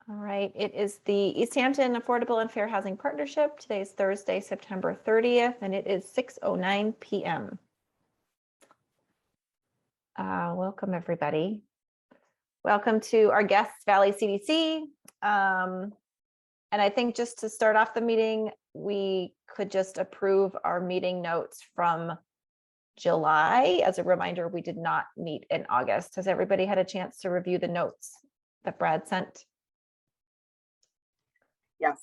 All right, it is the Easthampton Affordable and Fair Housing Partnership. Today is Thursday, September 30th, and it is 6:09 p.m. Welcome, everybody. Welcome to our guests, Valley CDC. And I think just to start off the meeting, we could just approve our meeting notes from July. As a reminder, we did not meet in August. Has everybody had a chance to review the notes that Brad sent? Yes.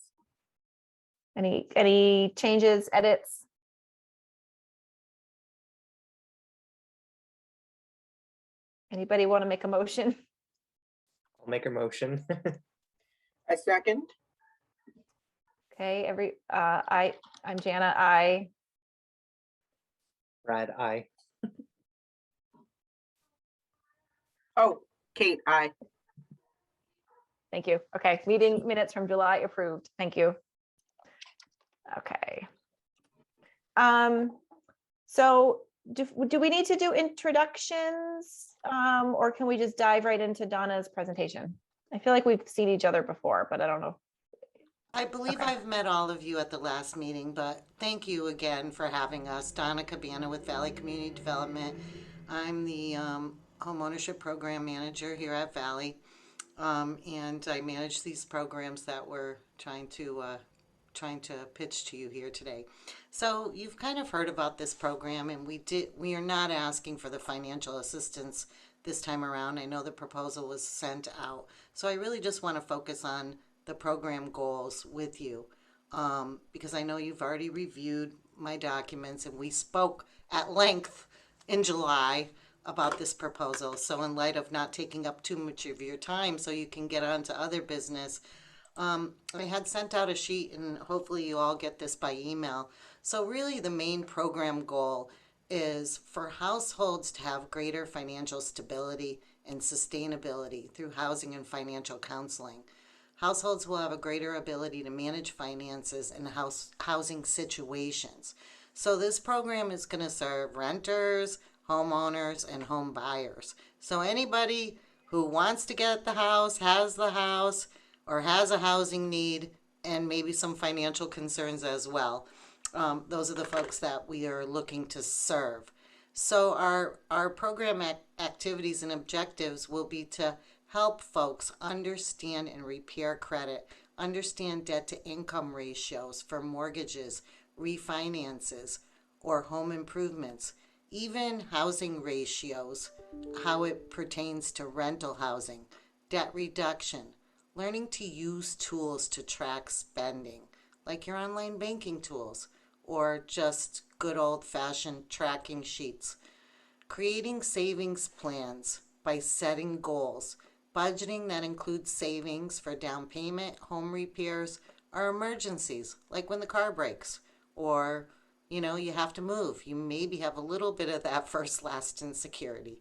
Any changes, edits? Anybody want to make a motion? I'll make a motion. I second. Okay, I'm Jana. I. Brad, aye. Oh, Kate, aye. Thank you. Okay, meeting minutes from July approved. Thank you. Okay. So do we need to do introductions, or can we just dive right into Donna's presentation? I feel like we've seen each other before, but I don't know. I believe Okay. I've met all of you at the last meeting, but thank you again for having us. Donna Cabana with Valley Community Development. I'm the homeownership program manager here at Valley, and I manage these programs that we're trying to pitch to you here today. So you've kind of heard about this program, and we are not asking for the financial assistance this time around. I know the proposal was sent out, so I really just want to focus on the program goals with you, because I know you've already reviewed my documents, and we spoke at length in July about this proposal. So in light of not taking up too much of your time so you can get on to other business, I had sent out a sheet, and hopefully you all get this by email. So really the main program goal is for households to have greater financial stability and sustainability through housing and financial counseling. Households will have a greater ability to manage finances in housing situations. So this program is going to serve renters, homeowners, and home buyers. So anybody who wants to get the house, has the house, or has a housing need, and maybe some financial concerns as well. Those are the folks that we are looking to serve. So our program activities and objectives will be to help folks understand and repair credit, understand debt to income ratios for mortgages, refinances, or home improvements, even housing ratios, how it pertains to rental housing, debt reduction, learning to use tools to track spending, like your online banking tools, or just good old-fashioned tracking sheets, creating savings plans by setting goals, budgeting that includes savings for down payment, home repairs, or emergencies, like when the car breaks, or you have to move. You maybe have a little bit of that first, last, and security.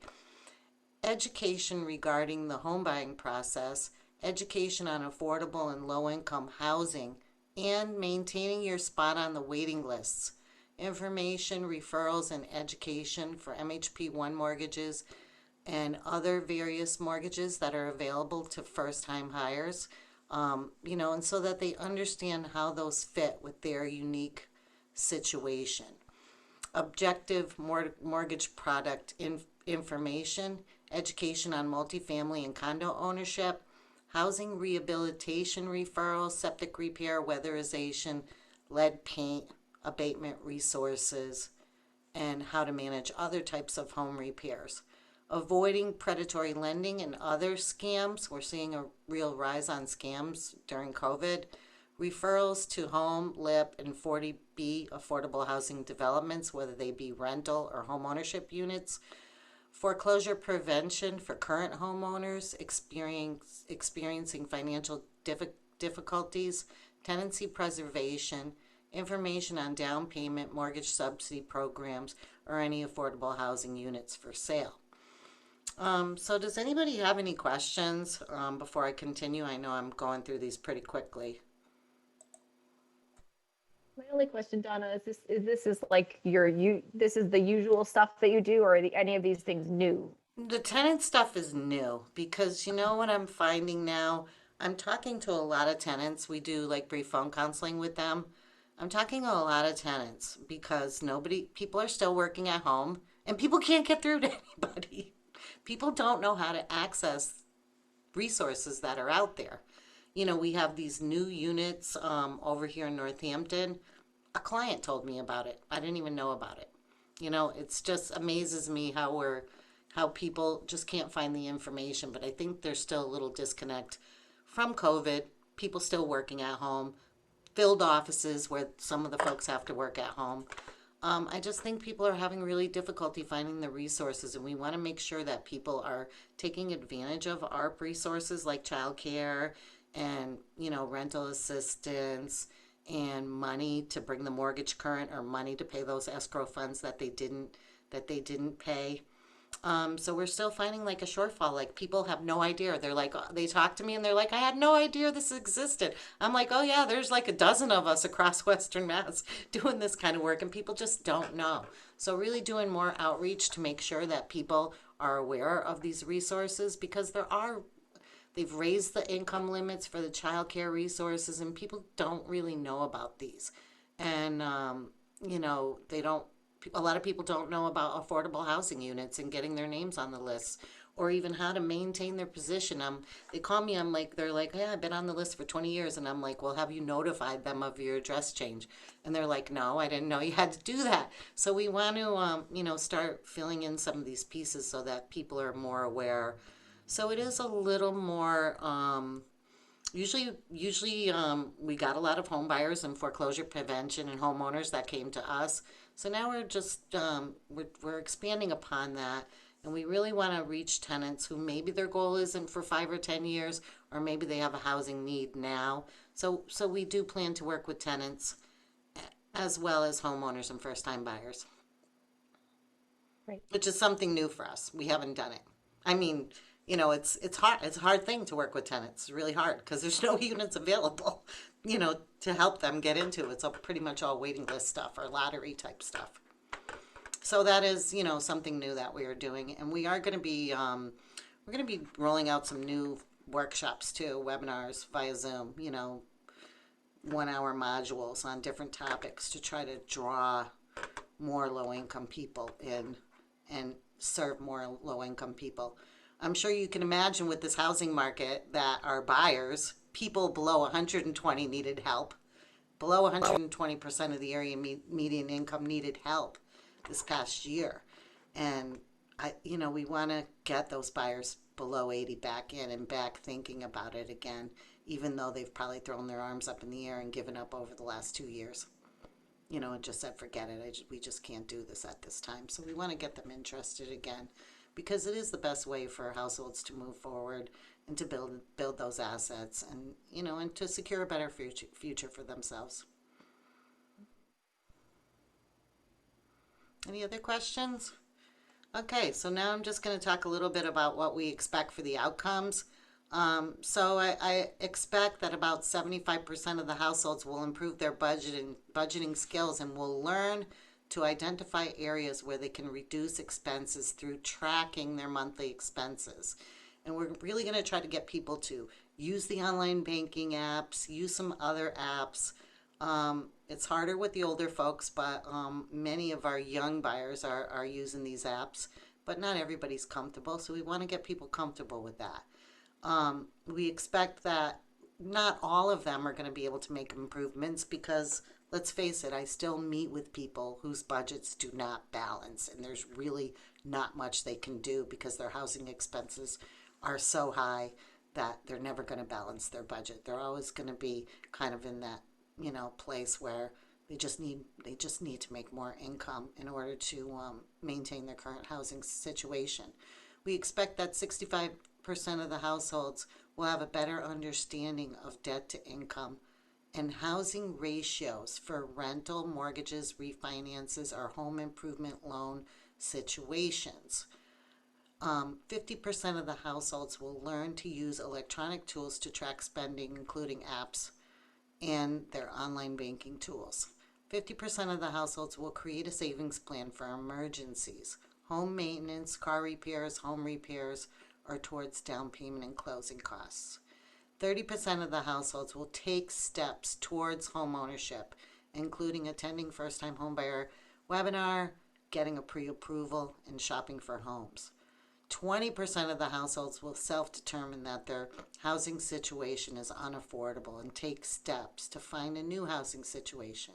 Education regarding the home buying process, education on affordable and low-income housing, and maintaining your spot on the waiting lists. Information, referrals, and education for MHP1 mortgages and other various mortgages that are available to first-time hires, and so that they understand how those fit with their unique situation. Objective mortgage product information, education on multifamily and condo ownership, housing rehabilitation referrals, septic repair, weatherization, lead paint, abatement resources, and how to manage other types of home repairs. Avoiding predatory lending and other scams. We're seeing a real rise on scams during COVID. Referrals to home, LIP, and 40B affordable housing developments, whether they be rental or home ownership units. Foreclosure prevention for current homeowners experiencing financial difficulties. Tenancy preservation. Information on down payment, mortgage subsidy programs, or any affordable housing units for sale. So does anybody have any questions before I continue? I know I'm going through these pretty quickly. My only question, Donna, is this like this is the usual stuff that you do, or are any of these things new? The tenant stuff is new because you know what I'm finding now? I'm talking to a lot of tenants. We do like brief phone counseling with them. I'm talking to a lot of tenants because people are still working at home and people can't get through to anybody. People don't know how to access resources that are out there. We have these new units over here in Northampton. A client told me about it. I didn't even know about it. It's just amazes me how people just can't find the information. But I think there's still a little disconnect from COVID. People still working at home, filled offices where some of the folks have to work at home. I just think people are having really difficulty finding the resources, and we want to make sure that people are taking advantage of our resources like childcare and rental assistance and money to bring the mortgage current, or money to pay those escrow funds that they didn't pay. So we're still finding like a shortfall. Like people have no idea. They're like, they talk to me and they're like, I had no idea this existed. I'm like, oh yeah, there's like a dozen of us across Western Mass doing this kind of work, and people just don't know. So really doing more outreach to make sure that people are aware of these resources, because they've raised the income limits for the child care resources, and people don't really know about these. And, they don't, a lot of people don't know about affordable housing units and getting their names on the list, or even how to maintain their position. They call me, they're like, yeah, I've been on the list for 20 years. And I'm like, well, have you notified them of your address change? And they're like, no, I didn't know you had to do that. So we want to, start filling in some of these pieces so that people are more aware. So it is a little more, usually we got a lot of home buyers and foreclosure prevention and homeowners that came to us. So now we're just, we're expanding upon that. And we really want to reach tenants who maybe their goal isn't for 5 or 10 years, or maybe they have a housing need now. So we do plan to work with tenants as well as homeowners and first-time buyers. Right. Which is something new for us. We haven't done it. I mean, it's hard. It's a hard thing to work with tenants. It's really hard because there's no units available, to help them get into. It's pretty much all waiting list stuff or lottery type stuff. So that is, something new that we are doing, and we are going to be, we're going to be rolling out some new workshops too, webinars via Zoom. 1-hour modules on different topics to try to draw more low-income people in and serve more low-income people. I'm sure you can imagine with this housing market that our buyers, people below 120 needed help. Below 120% of the area median income needed help this past year. And we want to get those buyers below 80 back in and back thinking about it again, even though they've probably thrown their arms up in the air and given up over the last 2 years. And just said, forget it. We just can't do this at this time. So we want to get them interested again, because it is the best way for households to move forward and to build those assets and, and to secure a better future for themselves. Any other questions? Okay, so now I'm just going to talk a little bit about what we expect for the outcomes. So I expect that about 75% of the households will improve their budgeting skills and will learn to identify areas where they can reduce expenses through tracking their monthly expenses. And we're really going to try to get people to use the online banking apps, use some other apps. It's harder with the older folks, but many of our young buyers are using these apps, but not everybody's comfortable. So we want to get people comfortable with that. We expect that not all of them are going to be able to make improvements, because let's face it, I still meet with people whose budgets do not balance, and there's really not much they can do because their housing expenses are so high that they're never going to balance their budget. They're always going to be kind of in that, place where they just need to make more income in order to maintain their current housing situation. We expect that 65% of the households will have a better understanding of debt to income and housing ratios for rental, mortgages, refinances, or home improvement loan situations. 50% of the households will learn to use electronic tools to track spending, including apps and their online banking tools. 50% of the households will create a savings plan for emergencies, home maintenance, car repairs, home repairs, or towards down payment and closing costs. 30% of the households will take steps towards homeownership, including attending first-time homebuyer webinar, getting a pre-approval, and shopping for homes. 20% of the households will self-determine that their housing situation is unaffordable and take steps to find a new housing situation.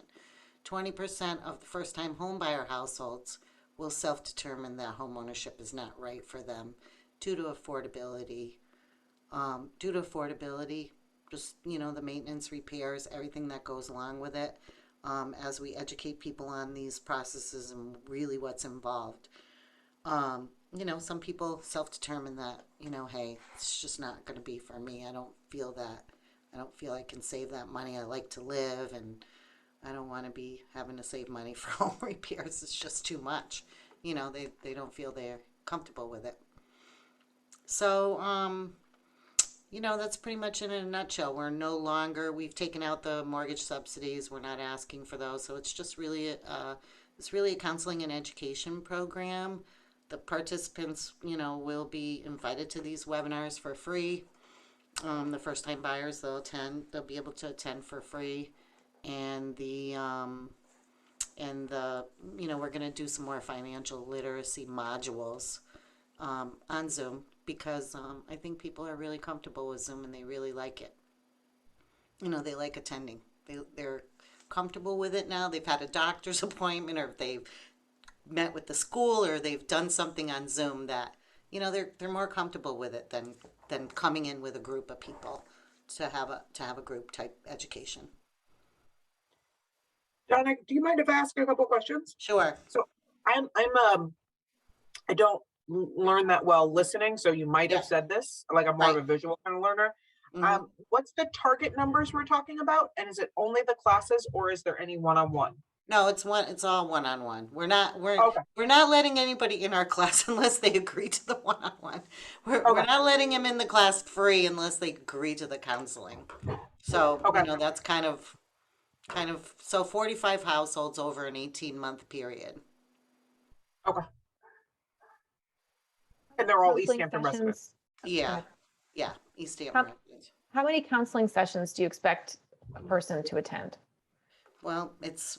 20% of the first-time homebuyer households will self-determine that homeownership is not right for them due to affordability. Just, the maintenance, repairs, everything that goes along with it, as we educate people on these processes and really what's involved. Some people self-determine that, hey, it's just not going to be for me. I don't feel I can save that money. I like to live, and I don't want to be having to save money for home repairs. It's just too much. They don't feel they're comfortable with it. So, that's pretty much in a nutshell. We've taken out the mortgage subsidies. We're not asking for those. So it's just really, a counseling and education program. The participants, will be invited to these webinars for free. The first time buyers, they'll be able to attend for free. And we're going to do some more financial literacy modules on Zoom, because I think people are really comfortable with Zoom and they really like it. They like attending. They're comfortable with it now. They've had a doctor's appointment, or they've met with the school, or they've done something on Zoom that, they're more comfortable with it than coming in with a group of people to have a group type education. Donna, do you mind if I ask you a couple questions? Sure. So I don't learn that well listening, so you might have said this, like I'm more of a visual kind of learner. Mm-hmm. What's the target numbers we're talking about? And is it only the classes, or is there any one-on-one? No, it's all one-on-one. We're not Okay. letting anybody in our class unless they agree to the one-on-one. We're Okay. not letting them in the class free unless they agree to the counseling. So, Okay. That's kind of so 45 households over an 18-month period. Okay. And they're all Counseling Easthampton residents. sessions- Yeah. Yeah, Easthampton residents. How many counseling sessions do you expect a person to attend? Well,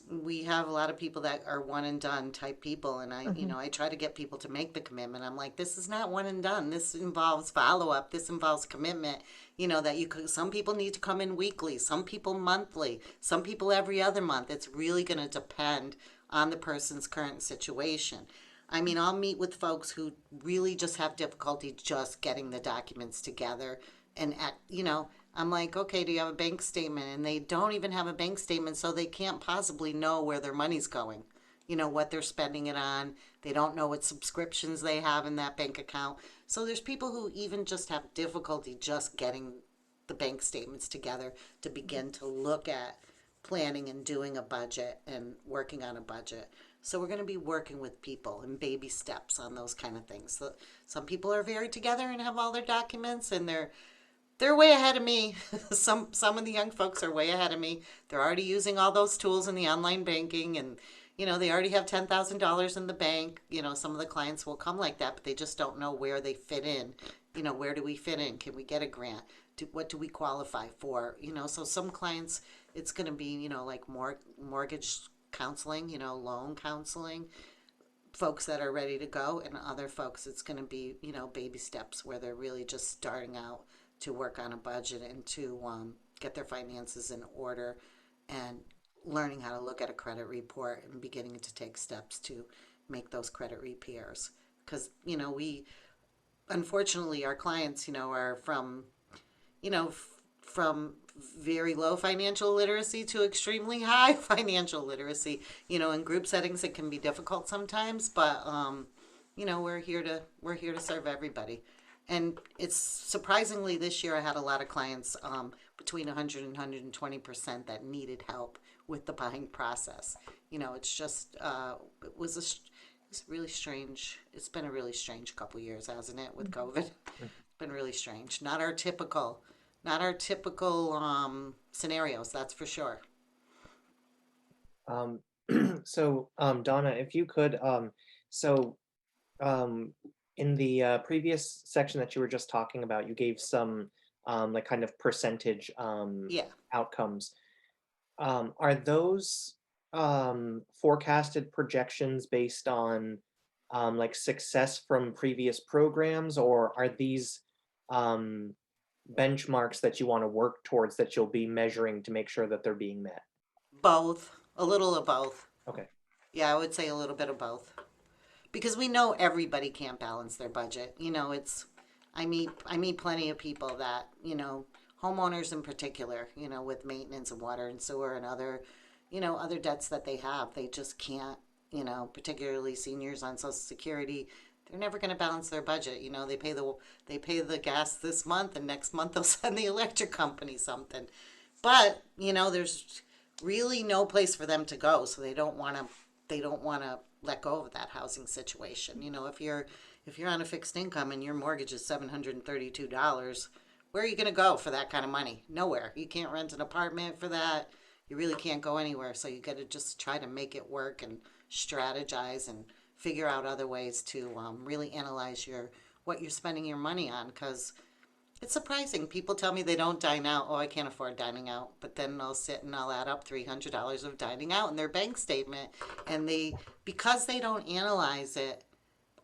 we have a lot of people that are one and done type people, and I try to get people to make the commitment. I'm like, this is not one and done. This involves follow-up. This involves commitment. Some people need to come in weekly, some people monthly, some people every other month. It's really going to depend on the person's current situation. I'll meet with folks who really just have difficulty just getting the documents together, and I'm like, okay, do you have a bank statement? And they don't even have a bank statement, so they can't possibly know where their money's going, what they're spending it on. They don't know what subscriptions they have in that bank account. So there's people who even just have difficulty just getting the bank statements together to begin to look at planning and doing a budget and working on a budget. So we're going to be working with people in baby steps on those kind of things. So some people are very together and have all their documents, and they're way ahead of me. Some of the young folks are way ahead of me. They're already using all those tools in the online banking, and they already have $10,000 in the bank. Some of the clients will come like that, but they just don't know where they fit in. Where do we fit in? Can we get a grant? What do we qualify for? So some clients, it's going to be, like mortgage counseling, loan counseling, folks that are ready to go, and other folks, it's going to be, baby steps where they're really just starting out to work on a budget and to get their finances in order, and learning how to look at a credit report and beginning to take steps to make those credit repairs. Because, unfortunately, our clients, are from very low financial literacy to extremely high financial literacy. In group settings, it can be difficult sometimes, but, we're here to serve everybody. And it's surprisingly this year I had a lot of clients between 100 and 120% that needed help with the buying process. It's just it's really strange. It's been a really strange couple of years, hasn't it, with COVID? It's been really strange. Not our typical scenarios, that's for sure. So Donna, if you could, in the previous section that you were just talking about, you gave some like kind of percentage Yeah. outcomes. Are those forecasted projections based on like success from previous programs, or are these benchmarks that you want to work towards that you'll be measuring to make sure that they're being met? Both, a little of both. Okay. Yeah, I would say a little bit of both. Because we know everybody can't balance their budget. I meet plenty of people that, homeowners in particular, with maintenance and water and sewer and other, other debts that they have, they just can't, particularly seniors on Social Security, they're never going to balance their budget. They pay the gas this month, and next month they'll send the electric company something. But, there's really no place for them to go, so they don't want to let go of that housing situation. If you're on a fixed income and your mortgage is $732, where are you going to go for that kind of money? Nowhere. You can't rent an apartment for that. You really can't go anywhere. So you got to just try to make it work and strategize and figure out other ways to really analyze what you're spending your money on, because it's surprising. People tell me they don't dine out. Oh, I can't afford dining out. But then they'll sit and I'll add up $300 of dining out in their bank statement. And because they don't analyze it,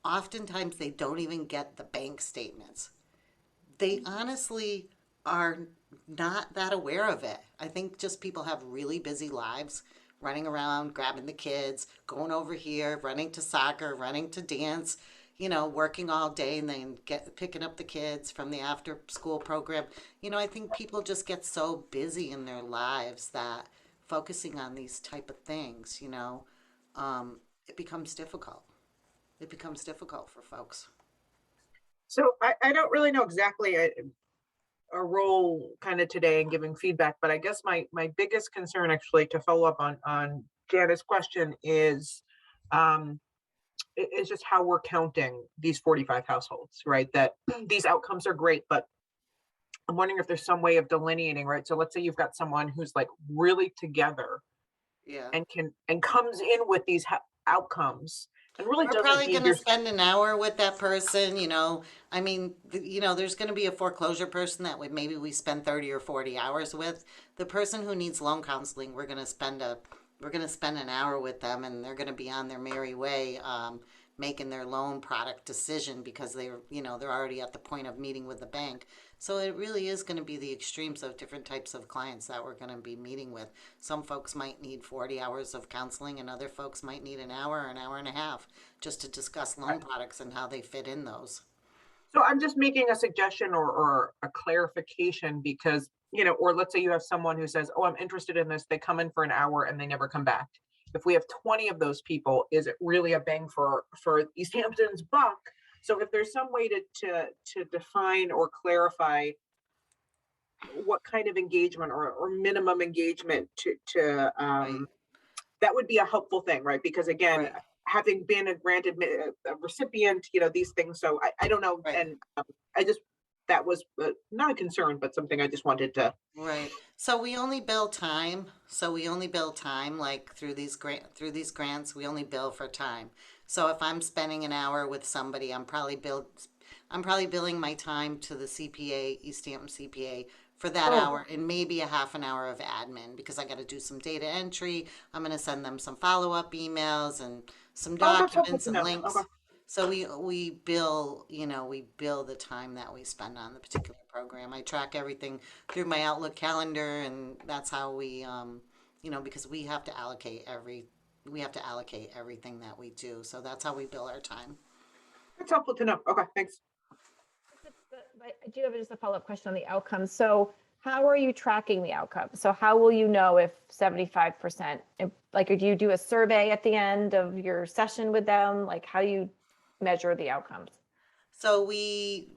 oftentimes they don't even get the bank statements. They honestly are not that aware of it. I think just people have really busy lives, running around, grabbing the kids, going over here, running to soccer, running to dance, working all day, and then picking up the kids from the after school program. I think people just get so busy in their lives that focusing on these type of things, it becomes difficult. It becomes difficult for folks. So I don't really know exactly a role kind of today in giving feedback, but I guess my biggest concern, actually, to follow up on Janet's question, is just how we're counting these 45 households, right? That these outcomes are great, but I'm wondering if there's some way of delineating, right? So let's say you've got someone who's like really together Yeah. and comes in with these outcomes and really We're doesn't probably need going to your. spend an hour with that person, I mean, there's going to be a foreclosure person that maybe we spend 30 or 40 hours with. The person who needs loan counseling, we're going to spend an hour with them, and they're going to be on their merry way, making their loan product decision, because they're already at the point of meeting with the bank. So it really is going to be the extremes of different types of clients that we're going to be meeting with. Some folks might need 40 hours of counseling, and other folks might need an hour or an hour and a half just to discuss loan products and how they fit in those. So I'm just making a suggestion or a clarification, because, or let's say you have someone who says, oh, I'm interested in this. They come in for an hour and they never come back. If we have 20 of those people, is it really a bang for Easthampton's buck? So if there's some way to define or clarify what kind of engagement or minimum engagement Right. that would be a helpful thing, right? Because again, Right. having been a recipient, these things. So I don't know. Right. And that was not a concern, but something I just wanted to. Right. So we only bill time. Like through these grants, we only bill for time. So if I'm spending an hour with somebody, I'm probably billing my time to the CPA, Easthampton CPA, for that hour, and maybe a half an hour of admin, because I got to do some data entry. I'm going to send them some follow-up emails and some That's helpful documents to and know. links. Okay. So we bill the time that we spend on the particular program. I track everything through my Outlook calendar, and that's how we, because we have to allocate everything that we do. So that's how we bill our time. That's helpful to know. Okay, thanks. I do have just a follow-up question on the outcomes. So how are you tracking the outcomes? So how will you know if 75%, like, do you do a survey at the end of your session with them? Like, how do you measure the outcomes? So we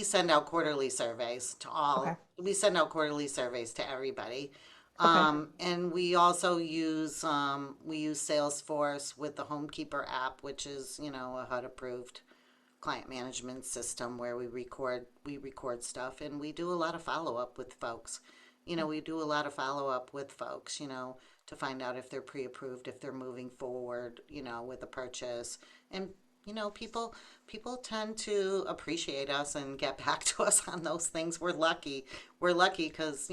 send out quarterly surveys to all. Okay. We send out quarterly surveys to everybody. Okay. And we also use Salesforce with the Homekeeper app, which is, a HUD approved client management system where we record stuff, and we do a lot of follow-up with folks. To find out if they're pre-approved, if they're moving forward, with a purchase. And people tend to appreciate us and get back to us on those things. We're lucky. We're lucky because,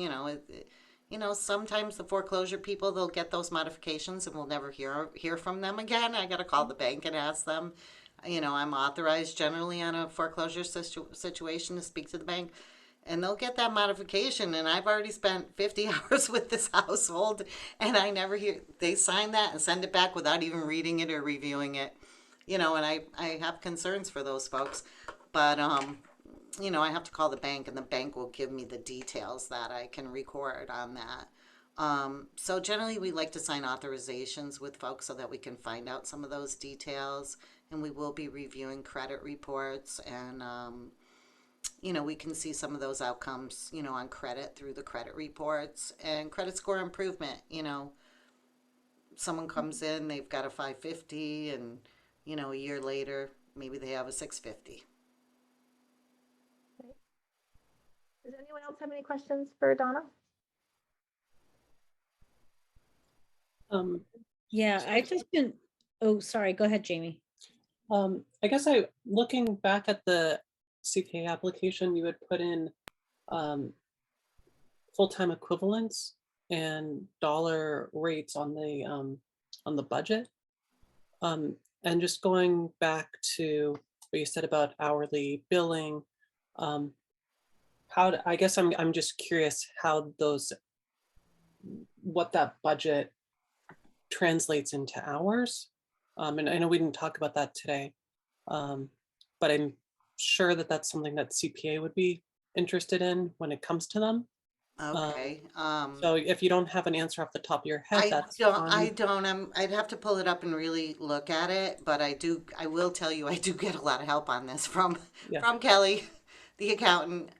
sometimes the foreclosure people, they'll get those modifications and we'll never hear from them again. I got to call the bank and ask them. I'm authorized generally on a foreclosure situation to speak to the bank, and they'll get that modification, and I've already spent 50 hours with this household, and I never hear they sign that and send it back without even reading it or reviewing it. And I have concerns for those folks, but I have to call the bank, and the bank will give me the details that I can record on that. So generally we like to sign authorizations with folks so that we can find out some of those details, and we will be reviewing credit reports, and we can see some of those outcomes, on credit through the credit reports and credit score improvement. Someone comes in, they've got a 550, and, a year later, maybe they have a 650. Does anyone else have any questions for Donna? Yeah, I just been, oh, sorry, go ahead, Jamie. I guess looking back at the CPA application, you had put in full-time equivalents and dollar rates on the budget. And just going back to what you said about hourly billing, I guess I'm just curious how what that budget translates into hours. And I know we didn't talk about that today, but I'm sure that that's something that CPA would be interested in when it comes to them. Okay. So if you don't have an answer off the top of your head, that's I fine. don't. I'd have to pull it up and really look at it, but I will tell you, I do get a lot of help on this from Yeah. Kelly, the accountant.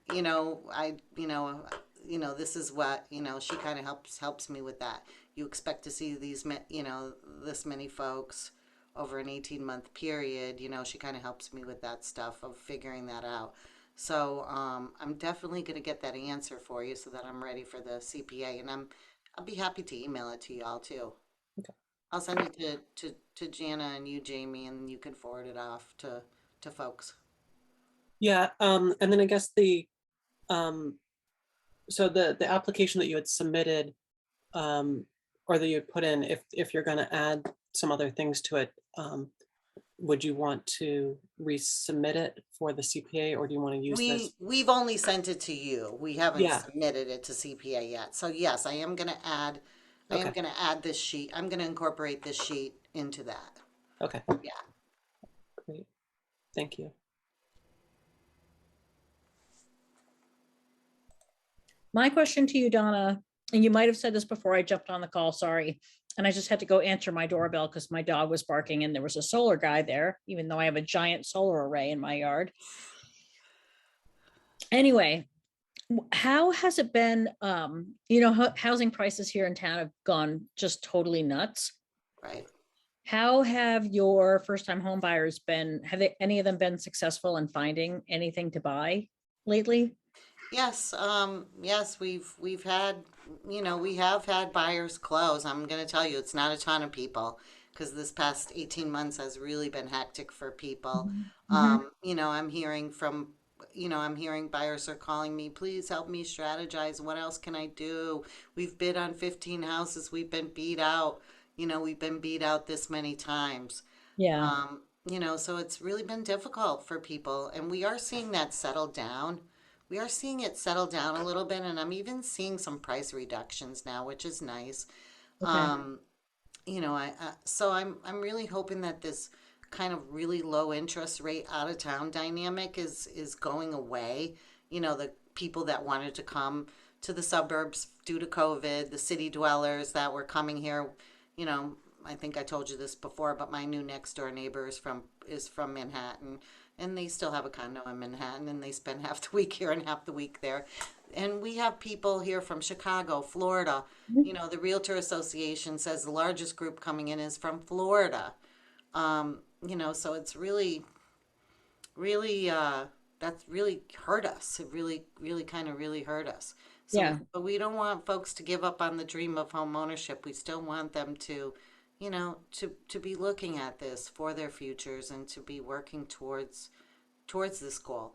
This is what, she kind of helps me with that. You expect to see this many folks over an 18-month period. She kind of helps me with that stuff of figuring that out. So I'm definitely going to get that answer for you so that I'm ready for the CPA, and I'll be happy to email it to you all too. Okay. I'll send it to Jana and you, Jamie, and you can forward it off to folks. Yeah. And then I guess so the application that you had submitted, or that you had put in, if you're going to add some other things to it, would you want to resubmit it for the CPA, or do you want to use this? We've only sent it to you. We haven't Yeah. submitted it to CPA yet. So yes, I am going to add. I am Okay. going to add this sheet. I'm going to incorporate this sheet into that. Okay. Yeah. Great. Thank you. My question to you, Donna, and you might have said this before I jumped on the call, sorry. And I just had to go answer my doorbell because my dog was barking and there was a solar guy there, even though I have a giant solar array in my yard. Anyway, how has it been? Housing prices here in town have gone just totally nuts. Right. How have your first-time home buyers been? Have any of them been successful in finding anything to buy lately? Yes, yes, we've had, we have had buyers close. I'm going to tell you, it's not a ton of people because this past 18 months has really been hectic for people. I'm hearing buyers are calling me, please help me strategize. What else can I do? We've bid on 15 houses. We've been beat out. We've been beat out this many times. Yeah. So it's really been difficult for people, and we are seeing that settle down. We are seeing it settle down a little bit, and I'm even seeing some price reductions now, which is nice. Okay. So I'm really hoping that this kind of really low interest rate out of town dynamic is going away. The people that wanted to come to the suburbs due to COVID, the city dwellers that were coming here, I think I told you this before, but my new next door neighbor is from Manhattan. And they still have a condo in Manhattan, and they spend half the week here and half the week there. And we have people here from Chicago, Florida. The Realtor Association says the largest group coming in is from Florida. So it's really, really, that's really hurt us. It really, really kind of really hurt us. So, Yeah. but we don't want folks to give up on the dream of home ownership. We still want them to you know, to be looking at this for their futures and to be working towards this goal.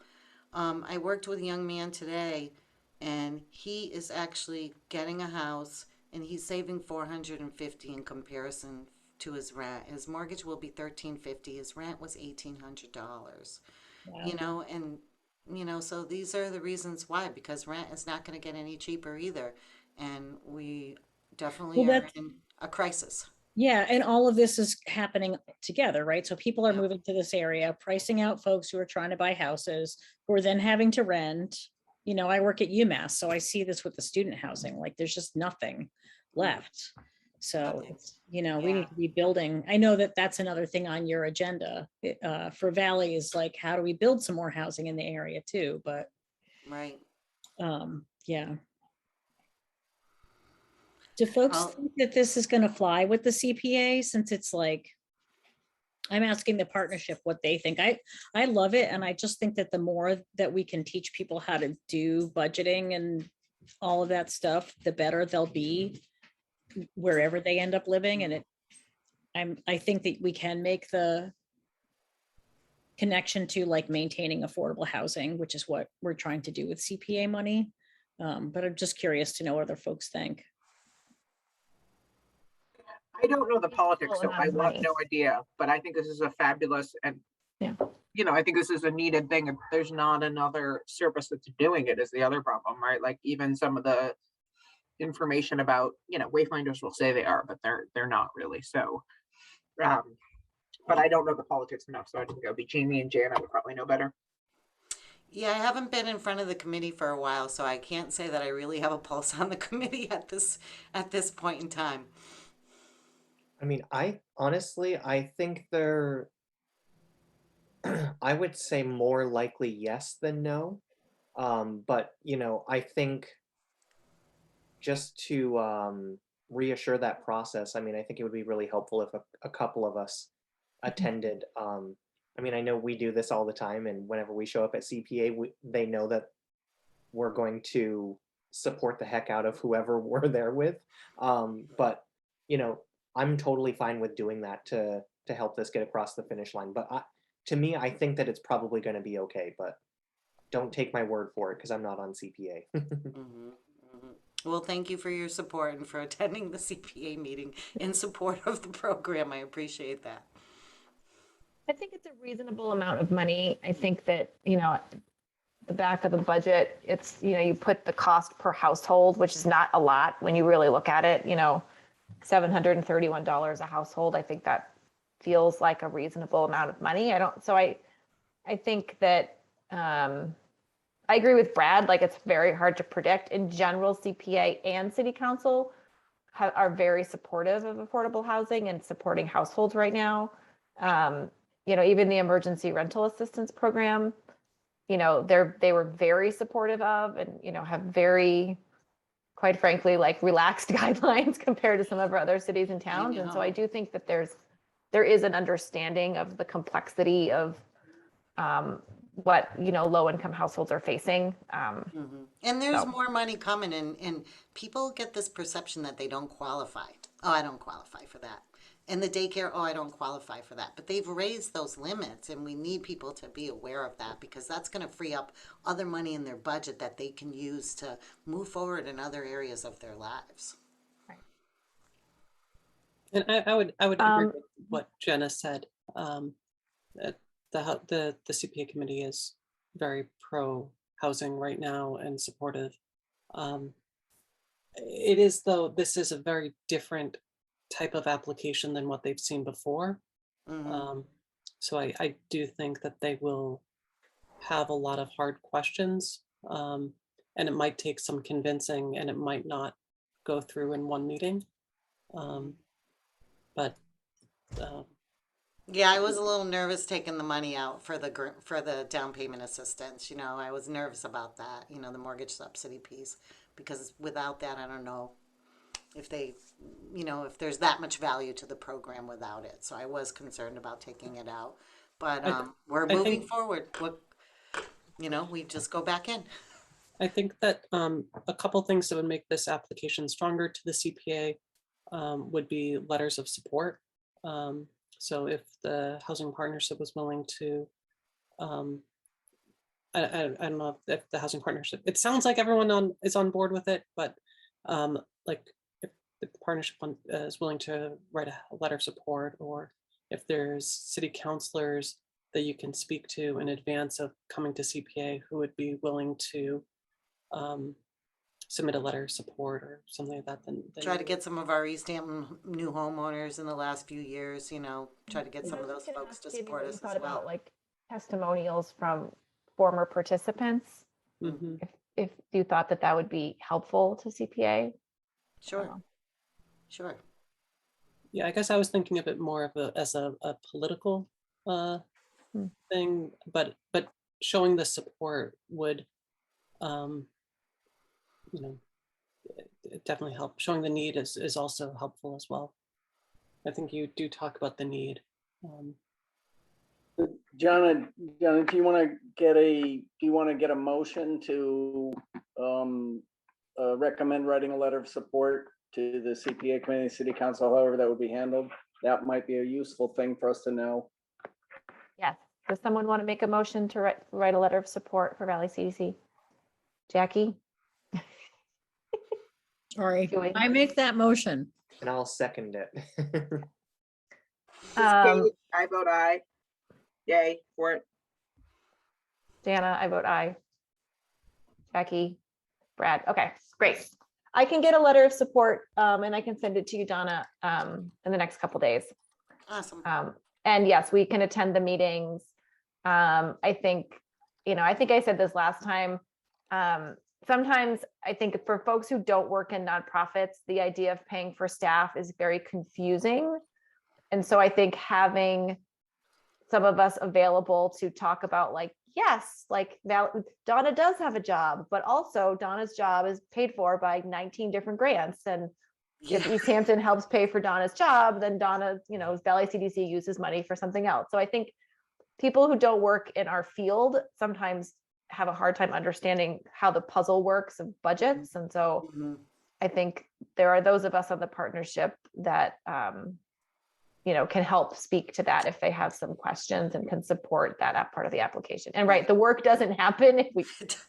I worked with a young man today, and he is actually getting a house, and he's saving $450 in comparison to his rent. His mortgage will be $1,350. His rent was $1,800. You Wow. know, and you know, so these are the reasons why, because rent is not going to get any cheaper either, and we definitely Well, are that's, in a crisis. yeah, and all of this is happening together, right? So people are Yep. moving to this area, pricing out folks who are trying to buy houses, who are then having to rent. You know, I work at UMass, so I see this with the student housing, like there's just nothing left. So, Nothing. it's, you know, we Yeah. need to be building. I know that that's another thing on your agenda for Valley is like, how do we build some more housing in the area too? But Right. yeah. Do folks Well, think that this is going to fly with the CPA since it's like, I'm asking the partnership what they think. I love it. And I just think that the more that we can teach people how to do budgeting and all of that stuff, the better they'll be wherever they end up living. And I think that we can make the connection to like maintaining affordable housing, which is what we're trying to do with CPA money. But I'm just curious to know what other folks think. I don't know the politics, so amount I of have money. no idea, but I think this is a fabulous and, Yeah. you know, I think this is a needed thing. And there's not another service that's doing it is the other problem, right? Like even some of the information about, you know, wayfinders will say they are, but they're not really. So, but I don't know the politics enough, so I think it'll be Jamie and Jan. I would probably know better. yeah, I haven't been in front of the committee for a while, so I can't say that I really have a pulse on the committee at this point in time. I mean, I think they're, I would say more likely yes than no. But you know, I think just to reassure that process, I mean, I think it would be really helpful if a couple of us attended. I mean, I know we do this all the time, and whenever we show up at CPA, they know that we're going to support the heck out of whoever we're there with. But you know, I'm totally fine with doing that to help this get across the finish line. But to me, I think that it's probably going to be okay. But don't take my word for it because I'm not on CPA. Well, thank you for your support and for attending the CPA meeting in support of the program. I appreciate that. I think it's a reasonable amount of money. I think that, you know, the back of the budget, it's, you know, you put the cost per household, which is not a lot when you really look at it, you know, $731 a household. I think that feels like a reasonable amount of money. I think that, I agree with Brad, like it's very hard to predict. In general, CPA and city council are very supportive of affordable housing and supporting households right now. You know, even the emergency rental assistance program, you know, they were very supportive of and, you know, have very, quite frankly, like relaxed guidelines compared to some of our other cities and towns. And so I do think that there is an understanding of the complexity of what, you know, low income households are facing. And there's So. more money coming, and people get this perception that they don't qualify. Oh, I don't qualify for that. And the daycare, oh, I don't qualify for that. But they've raised those limits, and we need people to be aware of that because that's going to free up other money in their budget that they can use to move forward in other areas of their lives. And I would agree with what Jenna said. That the CPA committee is very pro housing right now and supportive. It is, though, this is a very different type of application than what they've seen before. So I do think that they will have a lot of hard questions, and it might take some convincing, and it might not go through in one meeting. But yeah, I was a little nervous taking the money out for the down payment assistance. You know, I was nervous about that. You know, the mortgage subsidy piece, because without that, I don't know if they, you know, if there's that much value to the program without it. So I was concerned about taking it out, but we're moving forward. You know, we just go back in. I think that a couple things that would make this application stronger to the CPA would be letters of support. So if the housing partnership was willing to, I don't know if the housing partnership, it sounds like everyone is on board with it, but like if the partnership is willing to write a letter of support, or if there's city councilors that you can speak to in advance of coming to CPA who would be willing to submit a letter of support or something like that, then Try to get some of our Easthampton new homeowners in the last few years, try to get some of those folks to support us as well. Like testimonials from former participants, Mhm. if you thought that that would be helpful to CPA. Sure, sure. Yeah, I guess I was thinking of it more of as a political thing, but showing the support would, it definitely help. Showing the need is also helpful as well. I think you do talk about the need. John, do you want to get a motion to recommend writing a letter of support to the CPA committee, city council, however that would be handled? That might be a useful thing for us to know. Yes. Does someone want to make a motion to write a letter of support for Valley CDC? Jackie? Sorry, Joy? I make that motion. And I'll second it. I vote aye. Yay for it. Dana, I vote aye. Jackie, Brad. Okay, great. I can get a letter of support and I can send it to you, Donna, in the next couple days. Awesome. And yes, we can attend the meetings. I think I said this last time. Sometimes I think for folks who don't work in nonprofits, the idea of paying for staff is very confusing. And so I think having some of us available to talk about yes, Donna does have a job, but also Donna's job is paid for by 19 different grants. And if Easthampton helps pay for Donna's job, then Donna, Valley CDC uses money for something else. So I think people who don't work in our field sometimes have a hard time understanding how the puzzle works of budgets. And so I think there are those of us on the partnership that, can help speak to that if they have some questions and can support that part of the application. And the work doesn't happen if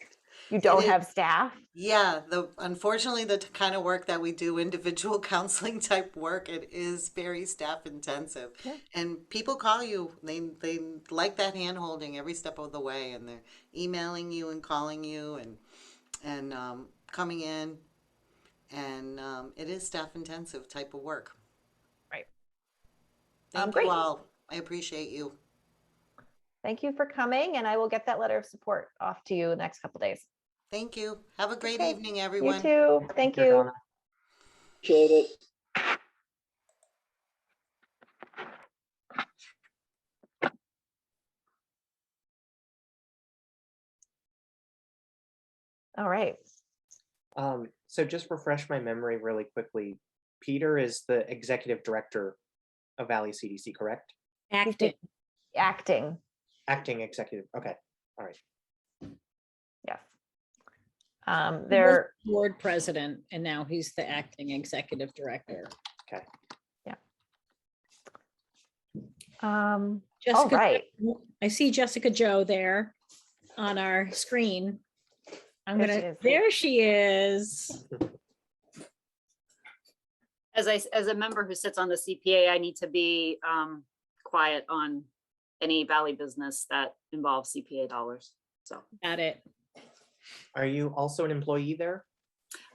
you don't have staff. Yeah, unfortunately, the kind of work that we do, individual counseling type work, it is very staff intensive. Yeah. And people call you, they like that hand holding every step of the way, and they're emailing you and calling you and coming in, and it is staff intensive type of work. Right. Thank Great. you all. I appreciate you. Thank you for coming, and I will get that letter of support off to you the next couple days. Thank you. Have a great Okay. evening, everyone. You too. Thank you. Donna. Appreciate it. All right. So just refresh my memory really quickly. Peter is the executive director of Valley CDC, correct? Acting. Acting. Acting executive. Okay. All right. Yes. He was They're board president, and now he's the acting executive director. Okay. all Jessica, right. I see Jessica Joe there on our screen. There There she she is. is. As a member who sits on the CPA, I need to be quiet on any Valley business that involves CPA dollars. So Got it. Are you also an employee there?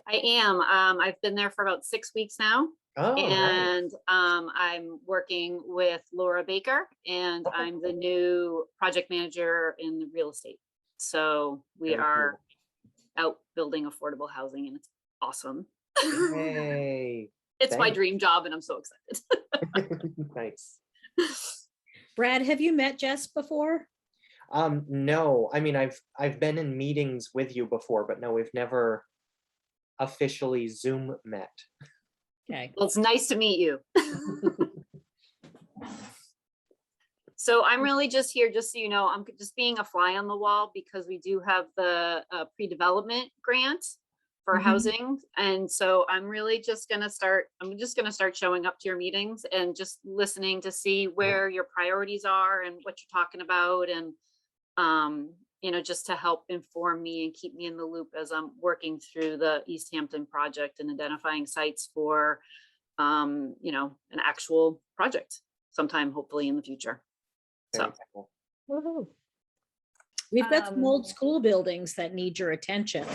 I am. I've been there for about 6 weeks now, Oh, right. and I'm working with Laura Baker, and Okay. I'm the new project manager in the real estate. So we Very are out building affordable housing, and it's awesome. Yay. It's my Thanks. dream job, and I'm so excited. Nice. Brad, have you met Jess before? No, I mean, I've been in meetings with you before, but no, we've never officially Zoom met. Okay. Well, it's nice to meet you. So I'm really just here, just so you know, I'm just being a fly on the wall because we do have the pre-development grant for Mhm. housing. And so I'm just gonna start showing up to your meetings and just listening to see where your priorities are and what you're talking about. And, just to help inform me and keep me in the loop as I'm working through the Easthampton project and identifying sites for, an actual project sometime, hopefully in the future. Very So, cool. Woohoo. We've got some Um, old school buildings that need your attention.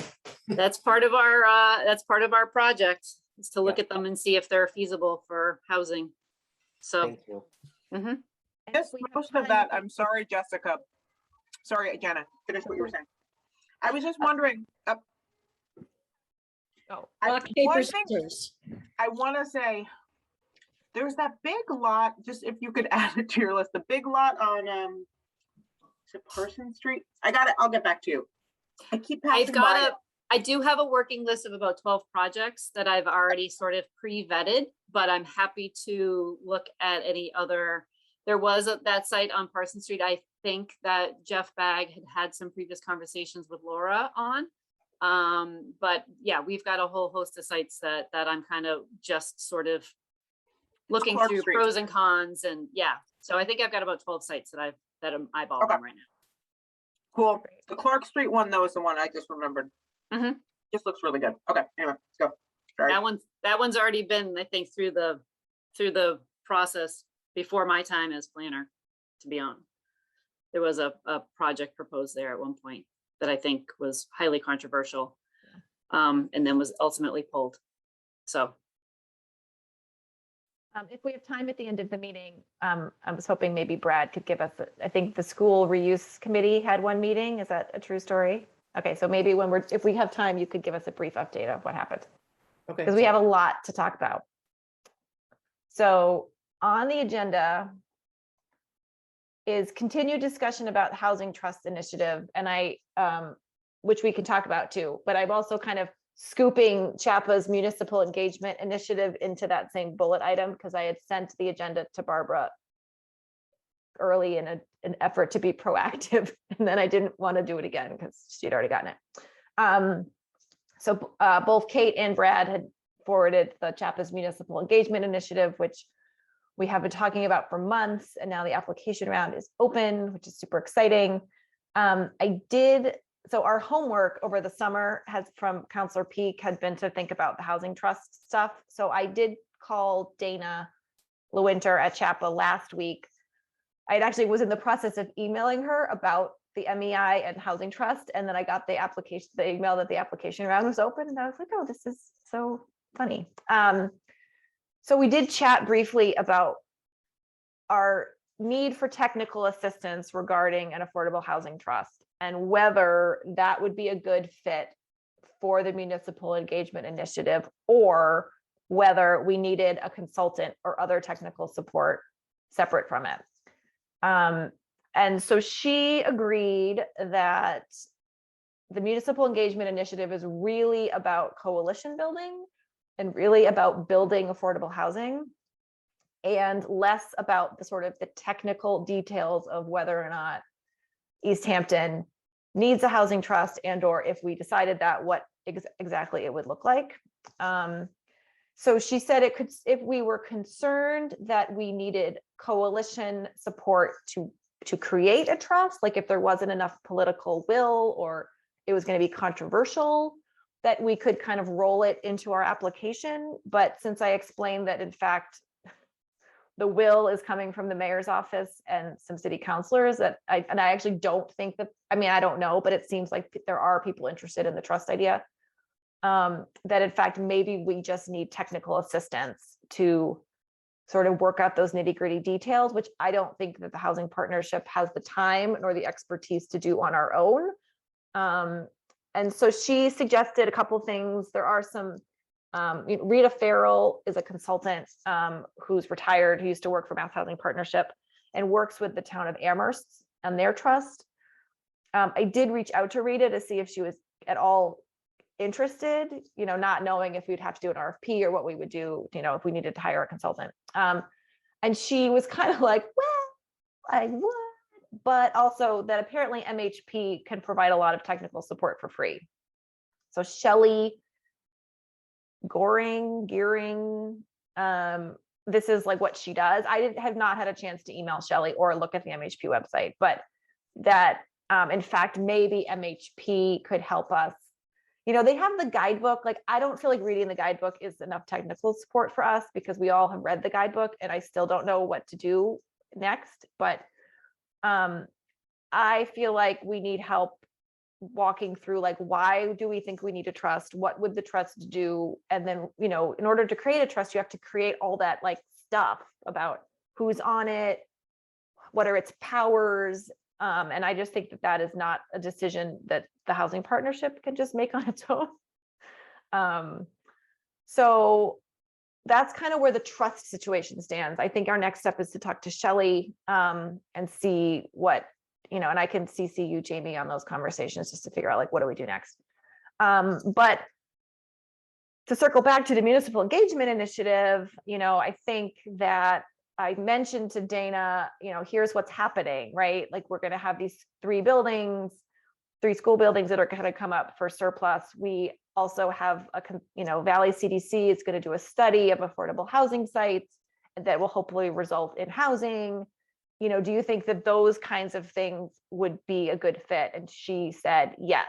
that's part of our project, is to look Yeah. at them and see if they're feasible for housing. So, Thank you. and if Yes, we have most time, of that, we- I'm sorry, Jessica. Sorry, Jenna, finish what you were saying. I was just wondering, Oh, Rock, paper, one thing scissors. I want to say, there's that big lot, just if you could add it to your list, the big lot on, is it Person Street? I got it, I'll get back to you. I keep passing by it. I do have a working list of about 12 projects that I've already sort of pre-vetted, but I'm happy to look at any other. There was that site on Parson Street, I think that Jeff Bagg had some previous conversations with Laura on. But yeah, we've got a whole host of sites that I'm kind of just sort of looking Clark through Street. pros and cons, and yeah. So I think I've got about 12 sites that I'm eyeballing Okay. right now. Cool. The Clark Street one, though, is the one I just remembered. Mhm. Just looks really good. Okay, anyway, let's go. Sorry. That one's already been, I think, through the process before my time as planner, to be honest. There was a project proposed there at one point that I think was highly controversial, and then was ultimately pulled. So, if we have time at the end of the meeting, I was hoping maybe Brad could give us, I think the school reuse committee had one meeting. Is that a true story? Okay, so maybe if we have time, you could give us a brief update of what happened, Okay. because we have a lot to talk about. So on the agenda is continued discussion about housing trust initiative, and which we can talk about too, but I'm also kind of scooping CHAPA's municipal engagement initiative into that same bullet item, because I had sent the agenda to Barbara early in an effort to be proactive, and then I didn't want to do it again because she'd already gotten it. So both Kate and Brad had forwarded the CHAPA's municipal engagement initiative, which we have been talking about for months, and now the application round is open, which is super exciting. So our homework over the summer from Counselor Peak had been to think about the housing trust stuff. So I did call Dana Lewinter at CHAPA last week. I actually was in the process of emailing her about the MEI and housing trust, and then I got the email that the application round was open, and I was like, oh, this is so funny. So we did chat briefly about our need for technical assistance regarding an affordable housing trust and whether that would be a good fit for the municipal engagement initiative, or whether we needed a consultant or other technical support separate from it. And so she agreed that the municipal engagement initiative is really about coalition building and really about building affordable housing, and less about the technical details of whether or not Easthampton needs a housing trust, and or if we decided that, what exactly it would look like. So she said if we were concerned that we needed coalition support to create a trust, like if there wasn't enough political will or it was going to be controversial, that we could kind of roll it into our application. But since I explained that, in fact, the will is coming from the mayor's office and some city councilors, I actually don't think that, I don't know, but it seems like there are people interested in the trust idea, that in fact, maybe we just need technical assistance to sort of work out those nitty-gritty details, which I don't think that the housing partnership has the time nor the expertise to do on our own. And so she suggested a couple of things. There are some, Rita Farrell is a consultant who's retired, who used to work for Mass Housing Partnership and works with the town of Amherst and their trust. I did reach out to Rita to see if she was at all interested, not knowing if we'd have to do an RFP or what we would do, if we needed to hire a consultant. And she was kind of like, well, I would, but also that apparently MHP can provide a lot of technical support for free. So Shelley Gearing. This is like what she does. I have not had a chance to email Shelley or look at the MHP website, but that in fact, maybe MHP could help us. You know, they have the guidebook. Like, I don't feel like reading the guidebook is enough technical support for us because we all have read the guidebook and I still don't know what to do next. But I feel like we need help walking through, like, why do we think we need a trust? What would the trust do? And then, you know, in order to create a trust, you have to create all that like stuff about who's on it, what are its powers. And I just think that that is not a decision that the housing partnership can just make on its own. So that's kind of where the trust situation stands. I think our next step is to talk to Shelley and see what, you know, and I can CC you, Jamie, on those conversations just to figure out like, what do we do next? But to circle back to the municipal engagement initiative, you know, I think that I mentioned to Dana, you know, here's what's happening, right? Like, we're going to have these 3 school buildings that are going to come up for surplus. We also have you know, Valley CDC is going to do a study of affordable housing sites that will hopefully result in housing. You know, do you think that those kinds of things would be a good fit? And she said yes.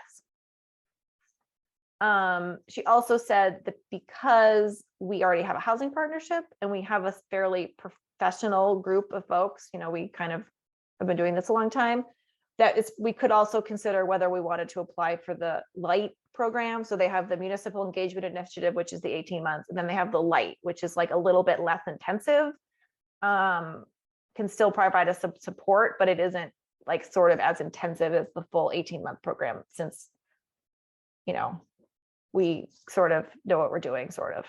She also said that because we already have a housing partnership and we have a fairly professional group of folks, you know, we kind of have been doing this a long time, that we could also consider whether we wanted to apply for the LIGHT program. So they have the Municipal Engagement Initiative, which is the 18 months, and then they have the LIGHT, which is like a little bit less intensive. Can still provide us some support, but it isn't like sort of as intensive as the full 18-month program, since, you know, we sort of know what we're doing, sort of.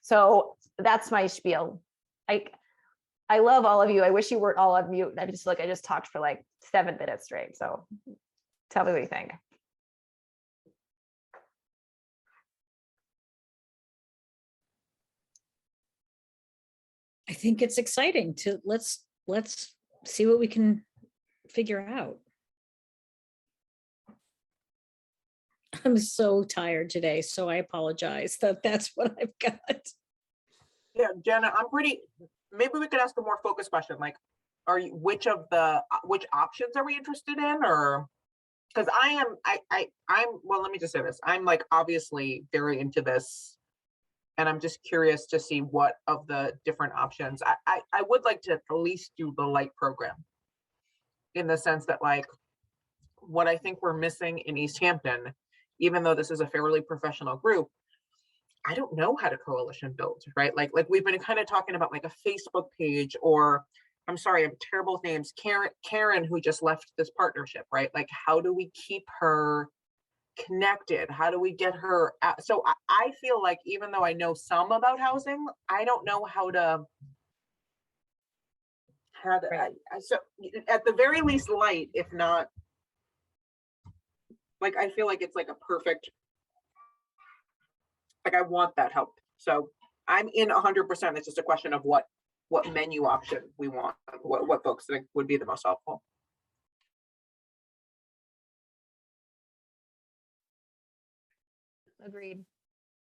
So that's my spiel. I love all of you. I wish you weren't all on mute. I just talked for like 7 minutes straight. So tell me what you think. I think it's exciting to let's see what we can figure out. I'm so tired today, so I apologize that that's what I've got. Yeah, Jenna, maybe we could ask a more focused question. Like, which options are we interested in? Or, because well, let me just say this. I'm like, obviously very into this. And I'm just curious to see what of the different options. I would like to at least do the LIGHT program, in the sense that, like, what I think we're missing in Easthampton, even though this is a fairly professional group, I don't know how to coalition build, right? Like we've been kind of talking about like a Facebook page, or I'm sorry, I'm terrible with names, Karen, who just left this partnership, right? Like, how do we keep her connected? How do we get her out? So I feel like, even though I know some about housing, I don't know how to Right. so at the very least LIGHT, if not, like, I feel like it's like a perfect, like, I want that help. So I'm in 100%. It's just a question of what menu option we want, what folks think would be the most helpful. Agreed.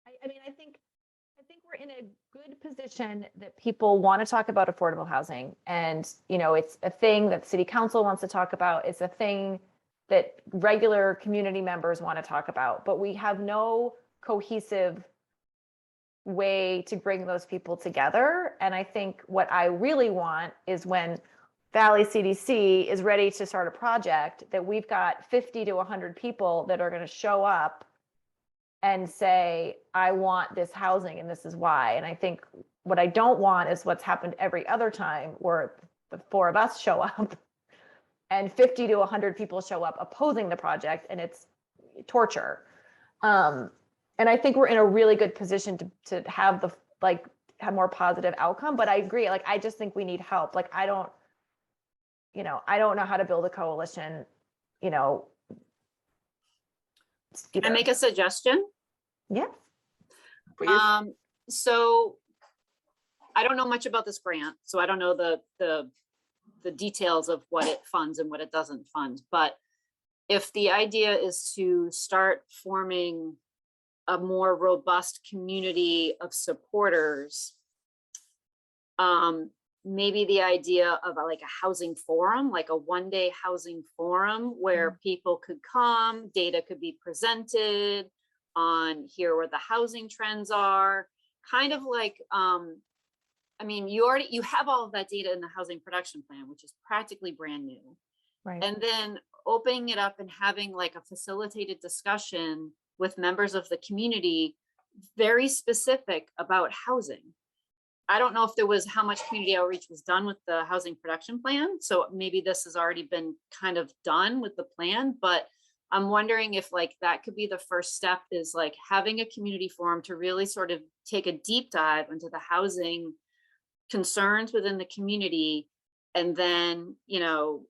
I mean, I think we're in a good position that people want to talk about affordable housing, and, you know, it's a thing that city council wants to talk about. It's a thing that regular community members want to talk about, but we have no cohesive way to bring those people together. And I think what I really want is when Valley CDC is ready to start a project, that we've got 50 to 100 people that are going to show up and say, I want this housing and this is why. And I think what I don't want is what's happened every other time, where the 4 of us show up and 50 to 100 people show up opposing the project, and it's torture. And I think we're in a really good position to have have more positive outcome. But I agree, like, I just think we need help. Like, I don't know how to build a coalition, you know. Can I make a suggestion? Yeah. Please. So I don't know much about this grant, so I don't know the details of what it funds and what it doesn't fund. But if the idea is to start forming a more robust community of supporters, maybe the idea of like a housing forum, like a one-day housing forum where people could come, data could be presented on here where the housing trends are, kind of like, I mean, you have all of that data in the housing production plan, which is practically brand new. Right. And then opening it up and having like a facilitated discussion with members of the community, very specific about housing. I don't know if there was how much community outreach was done with the housing production plan. So maybe this has already been kind of done with the plan, but I'm wondering if like that could be the first step, is like having a community forum to really sort of take a deep dive into the housing concerns within the community. And then, you know,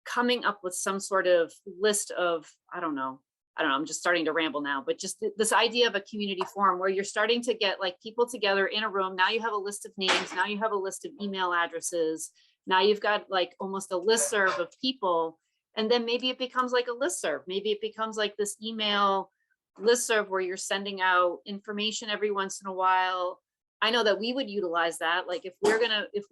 coming up with some sort of list of, I don't know, I'm just starting to ramble now, but just this idea of a community forum where you're starting to get like people together in a room. Now you have a list of names, now you have a list of email addresses. Now you've got like almost a listserv of people. And then maybe it becomes like a listserv. Maybe it becomes like this email listserv where you're sending out information every once in a while. I know that we would utilize that. Like if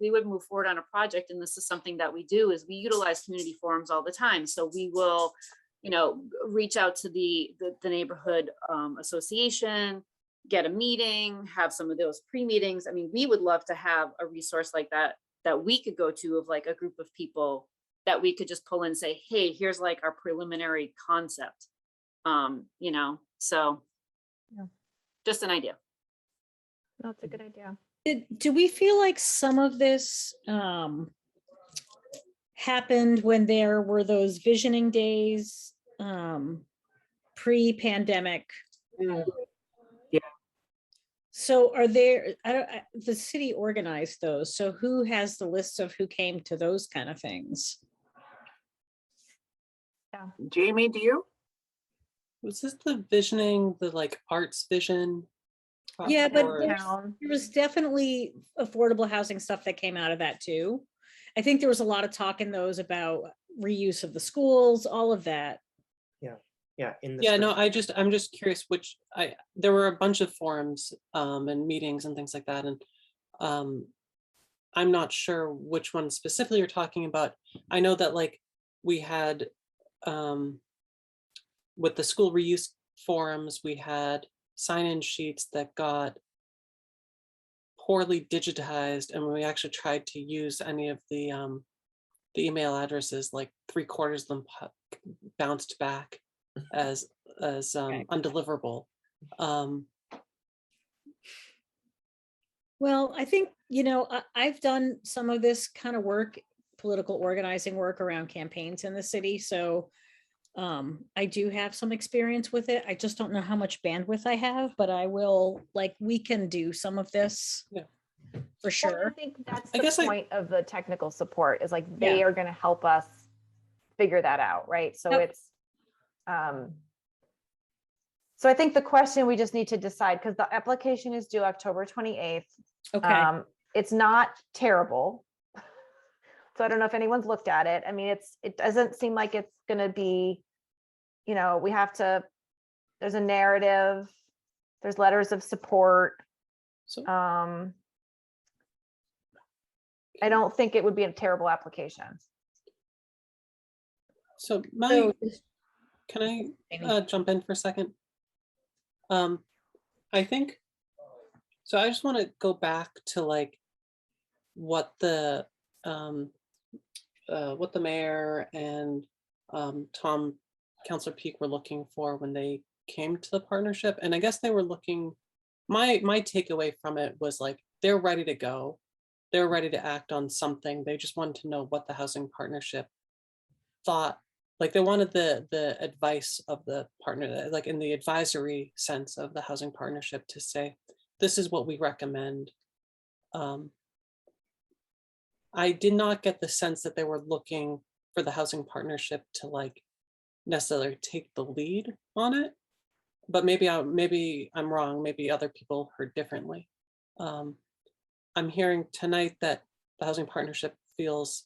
we would move forward on a project, and this is something that we do, is we utilize community forums all the time. So we will, you know, reach out to the neighborhood association, get a meeting, have some of those pre-meetings. I mean, we would love to have a resource like that we could go to, of like a group of people that we could just pull in and say, hey, here's like our preliminary concept. You know, so Yeah. Just an idea. No, it's a good idea. Do we feel like some of this happened when there were those visioning days pre-pandemic? Yeah. So are there, the city organized those, so who has the list of who came to those kind of things? Jamie, do you? Was this the visioning, the like arts vision? Yeah, but or- there was definitely affordable housing stuff that came out of that too. I think there was a lot of talk in those about reuse of the schools, all of that. Yeah, in the Yeah, no, spring. I'm just curious there were a bunch of forums and meetings and things like that. And I'm not sure which one specifically you're talking about. I know that like we had with the school reuse forums, we had sign-in sheets that got poorly digitized, and when we actually tried to use any of the email addresses, like 3/4 of them bounced back as undeliverable. Well, I think, you know, I've done some of this kind of work, political organizing work around campaigns in the city. So I do have some experience with it. I just don't know how much bandwidth I have, but I will, like, we can do some of this. Yeah. For Well, sure. I think that's I the guess point of the technical support, is like they Yeah. are going to help us figure that out, right? So Yep. it's so I think the question we just need to decide, because the application is due October 28th. Okay. It's not terrible. So I don't know if anyone's looked at it. I mean, it doesn't seem like it's going to be, you know, there's a narrative, there's letters of support. So I don't think it would be a terrible application. so can I Amy. jump in for a second? I think, so I just want to go back to like what the mayor and Tom, Councilor Peak were looking for when they came to the partnership. And I guess they were looking, my takeaway from it was like, they're ready to go. They're ready to act on something. They just wanted to know what the housing partnership thought. Like they wanted the advice of the partner, like in the advisory sense of the housing partnership, to say, this is what we recommend. I did not get the sense that they were looking for the housing partnership to like necessarily take the lead on it, but maybe I'm wrong. Maybe other people heard differently. I'm hearing tonight that the housing partnership feels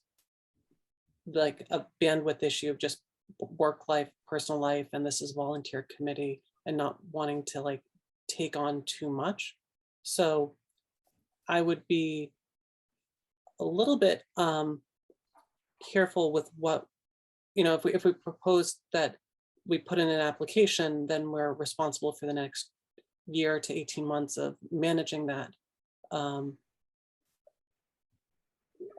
like a bandwidth issue of just work life, personal life, and this is volunteer committee. and not wanting to like take on too much. So I would be a little bit careful with what, if we propose that we put in an application, then we're responsible for the next year to 18 months of managing that.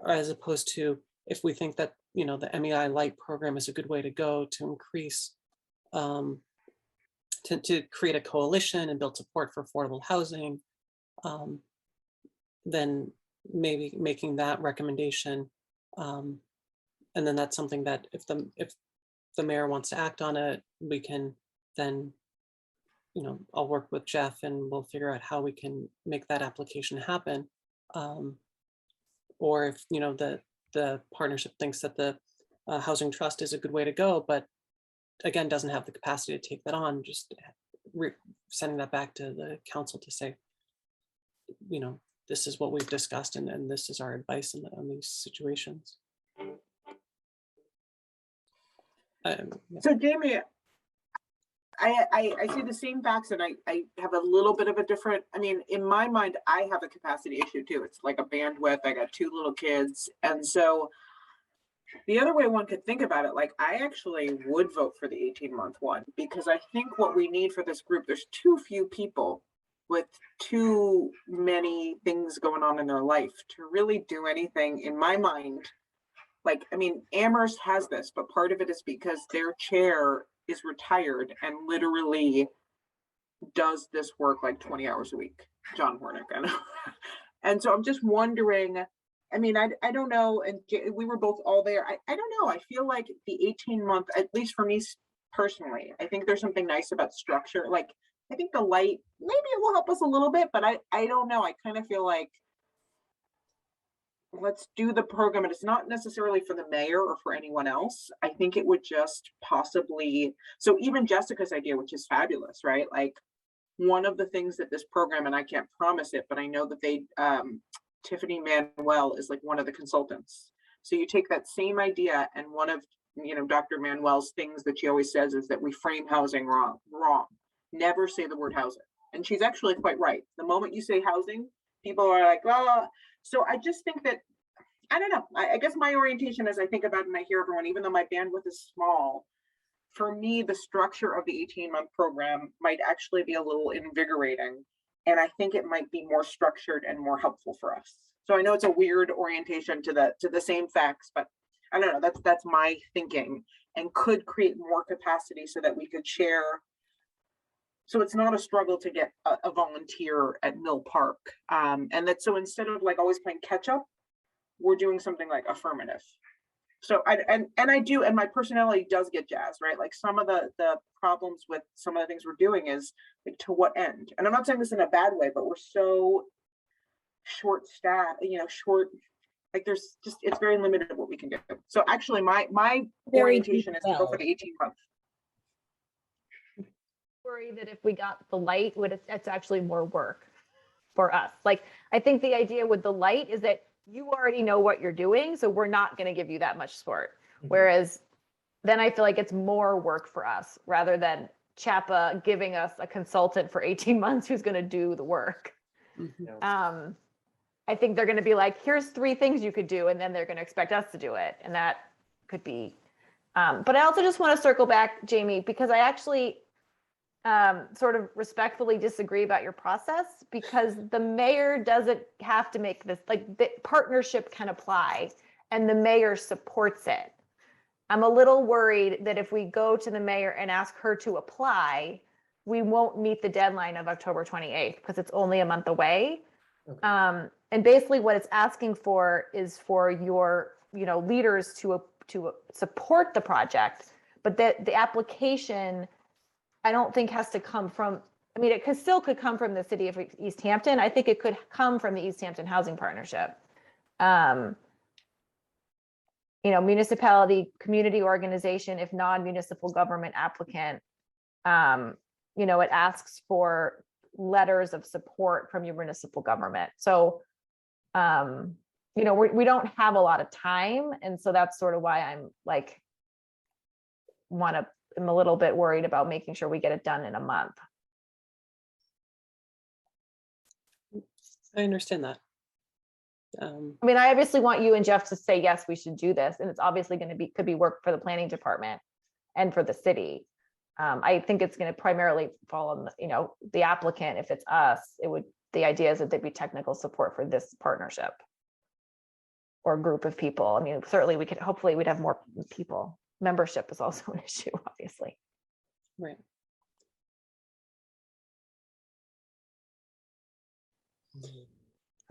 As opposed to if we think that, the MEI Light program is a good way to go to increase, to create a coalition and build support for affordable housing, then maybe making that recommendation. And then that's something that if the mayor wants to act on it, we can then, I'll work with Jeff and we'll figure out how we can make that application happen. Or if, the partnership thinks that the housing trust is a good way to go, but again, doesn't have the capacity to take that on, just sending that back to the council to say, this is what we've discussed and this is our advice on these situations. So Jamie, I see the same facts and I have a little bit of a different, in my mind, I have a capacity issue too. It's like a bandwidth. I got 2 little kids. And so the other way one could think about it, like I actually would vote for the 18-month one, because I think what we need for this group, there's too few people with too many things going on in their life to really do anything in my mind. Like, Amherst has this, but part of it is because their chair is retired and literally does this work like 20 hours a week, John Hornick. And so I'm just wondering, I don't know, and we were both all there. I don't know, I feel like the 18-month, at least for me personally, I think there's something nice about structure. Like, I think the light, maybe it will help us a little bit, but I don't know. I kind of feel like, let's do the program, and it's not necessarily for the mayor or for anyone else. I think it would just possibly, so even Jessica's idea, which is fabulous, right? Like, one of the things that this program, and I can't promise it, but I know that they, Tiffany Manuel is like one of the consultants. So you take that same idea, and one of, Dr. Manuel's things that she always says is that we frame housing wrong. Never say the word housing. And she's actually quite right. The moment you say housing, people are like, well, so I just think that, I don't know, I guess my orientation as I think about it and I hear everyone, even though my bandwidth is small, for me, the structure of the 18-month program might actually be a little invigorating. And I think it might be more structured and more helpful for us. So I know it's a weird orientation to the same facts, but I don't know, that's my thinking, and could create more capacity so that we could share. So it's not a struggle to get a volunteer at Mill Park. And that, so instead of like always playing catch up, we're doing something like affirmative. So I do, and my personality does get jazzed, right? Like some of the problems with some of the things we're doing is like, to what end? And I'm not saying this in a bad way, but we're so short staff, like there's just, it's very limited what we can do. So actually my orientation is to go for the 18 months. Worry that if we got the light, it's actually more work for us. Like, I think the idea with the light is that you already know what you're doing, so we're not going to give you that much support. Mm-hmm. Whereas then I feel like it's more work for us rather than CHAPA giving us a consultant for 18 months who's going to do the work. Mm-hmm. I think they're going to be like, here's 3 things you could do, and then they're going to expect us to do it. And that could be, but I also just want to circle back, Jamie, because I actually sort of respectfully disagree about your process, because the mayor doesn't have to make this, like the partnership can apply and the mayor supports it. I'm a little worried that if we go to the mayor and ask her to apply, we won't meet the deadline of October 28th because it's only a month away. Okay. And basically what it's asking for is for your, leaders to support the project, but that the application, I don't think has to come from, it could come from the city of Easthampton. I think it could come from the Easthampton Housing Partnership. Municipality, community organization, if non-municipal government applicant, it asks for letters of support from your municipal government. So, we don't have a lot of time. And so that's sort of why I'm like, want to am a little bit worried about making sure we get it done in a month. I understand that. I mean, I obviously want you and Jeff to say, yes, we should do this. And it's obviously going to be, could be work for the planning department and for the city. I think it's going to primarily fall on, the applicant. If it's us, the idea is that there'd be technical support for this partnership or group of people. I mean, certainly hopefully we'd have more people. Membership is also an issue, obviously. Right.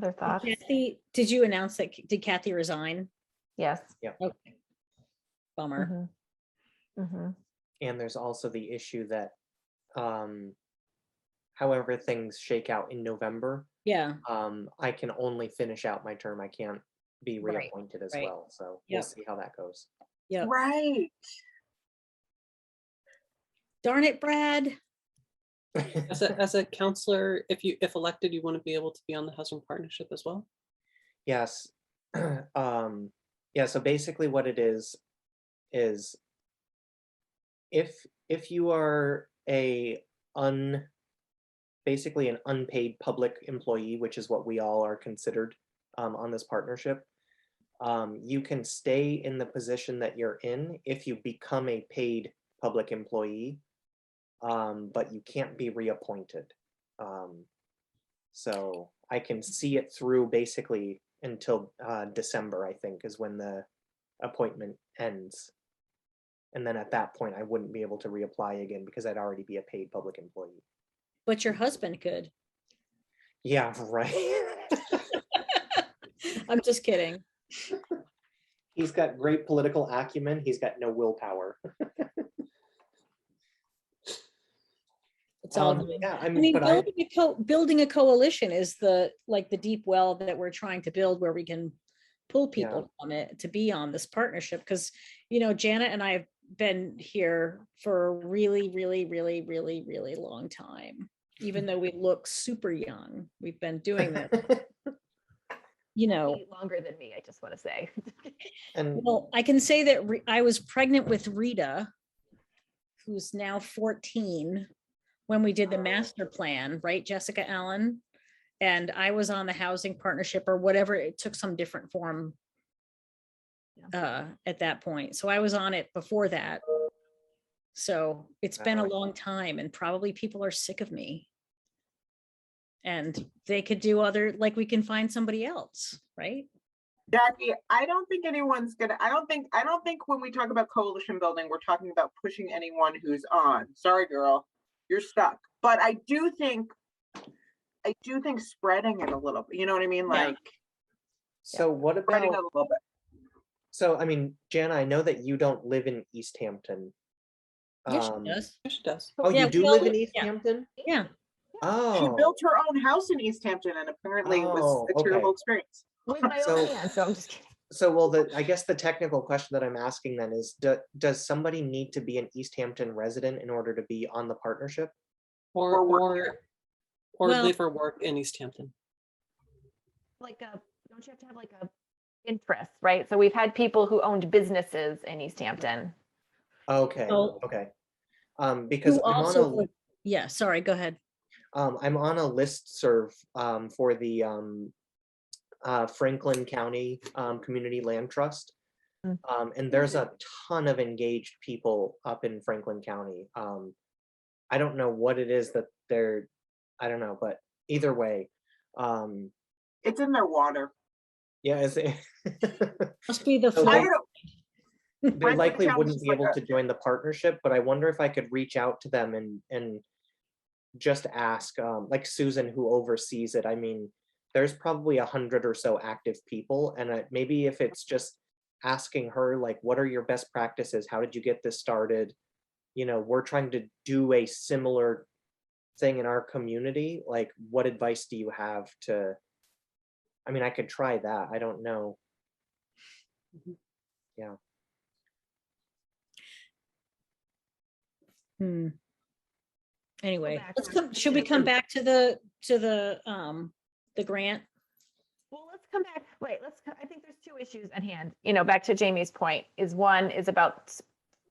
Other thoughts? Kathy, did you announce that, did Kathy resign? Yes. Okay. Bummer. And there's also the issue that however things shake out in November, Yeah, I can only finish out my term. I can't be Right, reappointed as right. well. So Yep. we'll see how that goes. yeah. Right. Darn it, Brad. As a counselor, if elected, you want to be able to be on the housing partnership as well. Yes. Yeah, so basically what it is if you are basically an unpaid public employee, which is what we all are considered on this partnership, you can stay in the position that you're in if you become a paid public employee, but you can't be reappointed. So I can see it through basically until December, I think, is when the appointment ends. And then at that point, I wouldn't be able to reapply again because I'd already be a paid public employee. But your husband could. Yeah, right. I'm just kidding. He's got great political acumen. He's got no willpower. It's all good. Yeah, I mean, but building a coalition is the deep well that we're trying to build where we can pull people from it to be on this partnership. Because, Janet and I have been here for a really, really, really, really, really long time. Even though we look super young, we've been doing this. Longer than me, I just want to say. and Well, I can say that I was pregnant with Rita, who's now 14, when we did the master plan, right, Jessica Allen? And I was on the housing partnership or whatever. It took some different form at that point. So I was on it before that. So it's been a long time and probably people are sick of me. And they could do we can find somebody else, right? Jackie, I don't think anyone's gonna, I don't think when we talk about coalition building, we're talking about pushing anyone who's on. Sorry, girl, you're stuck. But I do think spreading it a little bit, you know what I mean? Yeah. so what Spreading it about, a little bit. so I mean, Jana, I know that you don't live in Easthampton. Yes, she does. Yes, she does. Oh, Yeah, you do we live all- in yeah. Easthampton? Yeah. Oh. She built her own house in Easthampton and apparently it was a terrible experience. With my own hands, so I'm just kidding. So, well, I guess the technical question that I'm asking then is, does somebody need to be an Easthampton resident in order to be on the partnership? Or Well- live or work in Easthampton. Don't you have to have a interest, right? So we've had people who owned businesses in Easthampton. Okay, So- okay. Because Who I'm on also a would- yeah, sorry, go ahead. I'm on a listserv for the Franklin County Community Land Trust. And there's a ton of engaged people up in Franklin County. I don't know what it is that I don't know, but either way. It's in their water. Yeah, Must be the So I flow. don't, they Franklin likely County's wouldn't just be like able a- to join the partnership, but I wonder if I could reach out to them and just ask, like Susan, who oversees it. I mean, there's probably 100 or so active people, and maybe if it's just asking her, like, what are your best practices? How did you get this started? We're trying to do a similar thing in our community. Like, what advice do you have to? I mean, I could try that. I don't know. Yeah. Anyway, back let's to- come, should we come back to the grant? Well, let's come back. Wait, I think there's two issues at hand. Back to Jamie's point, one is about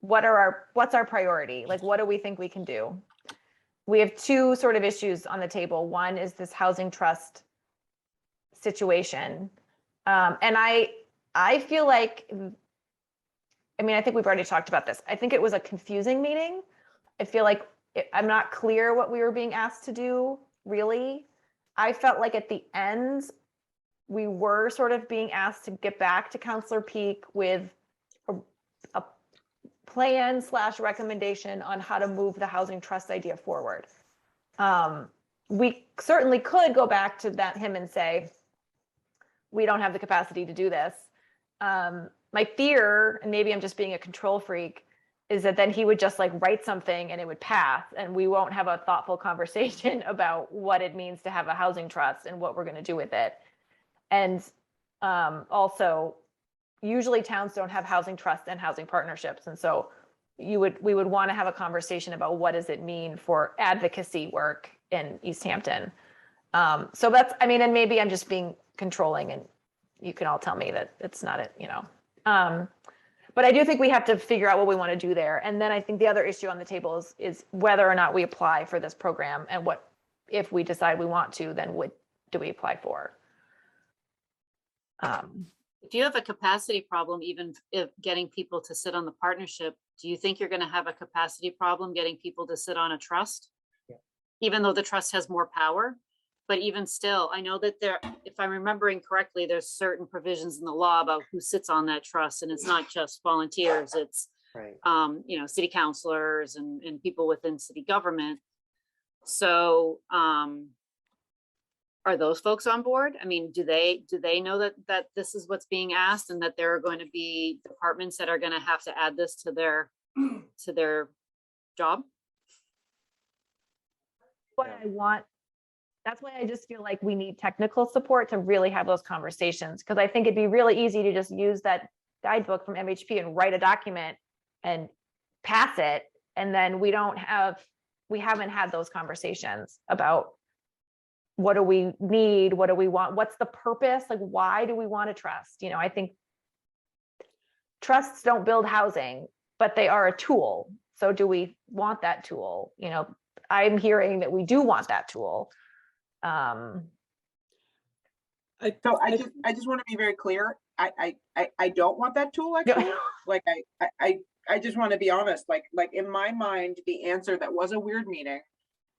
what's our priority? Like, what do we think we can do? We have two sort of issues on the table. One is this housing trust situation. And I feel like, I mean, I think we've already talked about this. I think it was a confusing meeting. I feel like I'm not clear what we were being asked to do, really. I felt like at the end, we were sort of being asked to get back to Counselor Peak with a plan / recommendation on how to move the housing trust idea forward. We certainly could go back to him and say, we don't have the capacity to do this. My fear, and maybe I'm just being a control freak, is that then he would just like write something and it would pass and we won't have a thoughtful conversation about what it means to have a housing trust and what we're going to do with it. And also, usually towns don't have housing trusts and housing partnerships. And so we would want to have a conversation about what does it mean for advocacy work in Easthampton. So that's, I mean, and maybe I'm just being controlling and you can all tell me that it's not it, you know. But I do think we have to figure out what we want to do there. And then I think the other issue on the table is whether or not we apply for this program and what, if we decide we want to, then what do we apply for? If you have a capacity problem, even if getting people to sit on the partnership, do you think you're going to have a capacity problem getting people to sit on a trust? Yeah. Even though the trust has more power? But even still, I know that there, if I'm remembering correctly, there's certain provisions in the law about who sits on that trust, and it's not just volunteers, it's Right. you know, city councilors and people within city government. So are those folks on board? I mean, do they know that this is what's being asked and that there are going to be departments that are going to have to add this to their job? What I want, that's why I just feel like we need technical support to really have those conversations. Because I think it'd be really easy to just use that guidebook from MHP and write a document and pass it. And then we haven't had those conversations about what do we need? What do we want? What's the purpose? Like, why do we want to trust? You know, I think trusts don't build housing, but they are a tool. So do we want that tool? You know, I'm hearing that we do want that tool. So I just want to be very clear. I don't want that tool actually. Like I just want to be honest. Like in my mind, the answer, that was a weird meeting.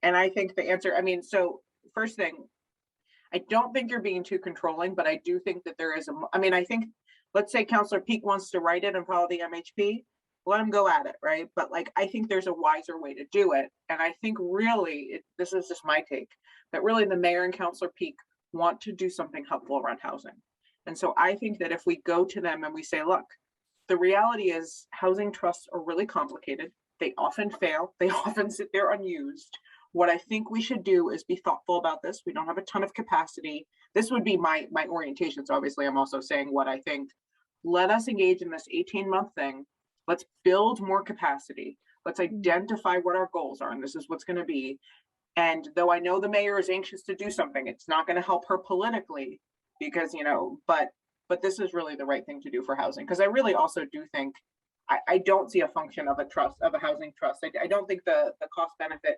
And I think the answer, I mean, so first thing, I don't think you're being too controlling, but I do think that there is I mean, I think, let's say Counselor Peak wants to write it and follow the MHP, let him go at it, right? But like, I think there's a wiser way to do it. And I think really, this is just my take, that really the mayor and Counselor Peak want to do something helpful around housing. And so I think that if we go to them and we say, look, the reality is housing trusts are really complicated. They often fail. They often sit there unused. What I think we should do is be thoughtful about this. We don't have a ton of capacity. This would be my orientation. So obviously I'm also saying what I think. Let us engage in this 18-month thing. Let's build more capacity. Let's identify what our goals are. And this is what's going to be. And though I know the mayor is anxious to do something, it's not going to help her politically because, you know, but this is really the right thing to do for housing. Because I really also do think, I don't see a function of a housing trust. I don't think the cost benefit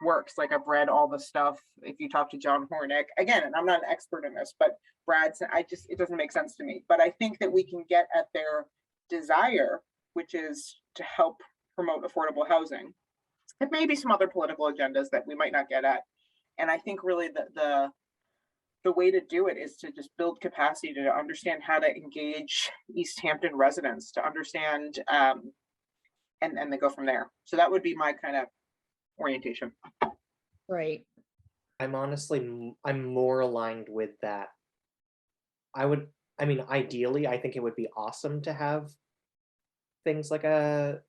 works. Like I've read all the stuff. If you talk to John Hornick, again, and I'm not an expert in this, but Brad's, it doesn't make sense to me. But I think that we can get at their desire, which is to help promote affordable housing. And maybe some other political agendas that we might not get at. And I think really the way to do it is to just build capacity to understand how to engage Easthampton residents, to understand and then go from there. So that would be my kind of orientation. Right. I'm more aligned with that. I mean, ideally, I think it would be awesome to have things like a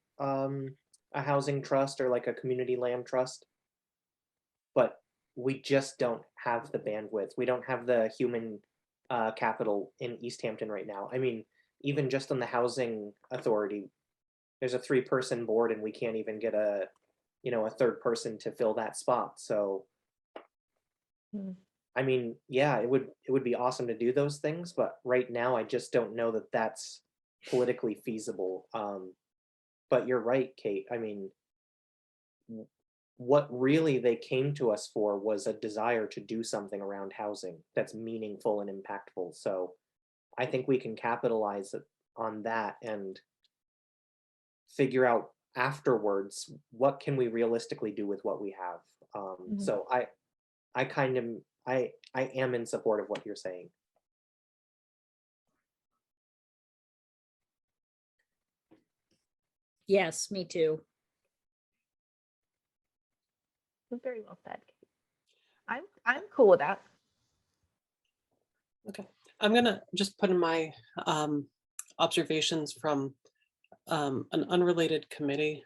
housing trust or like a community land trust, but we just don't have the bandwidth. We don't have the human capital in Easthampton right now. I mean, even just on the housing authority, there's a 3-person board and we can't even get a third person to fill that spot. So I mean, yeah, it would be awesome to do those things, but right now I just don't know that that's politically feasible. but you're right, Kate. I mean, what really they came to us for was a desire to do something around housing that's meaningful and impactful. So I think we can capitalize on that and figure out afterwards what can we realistically do with what we have. So I kind of I am in support of what you're saying. Yes, me too. Very well said. Kate. I'm cool with that. Okay, I'm gonna just put in my observations from an unrelated committee.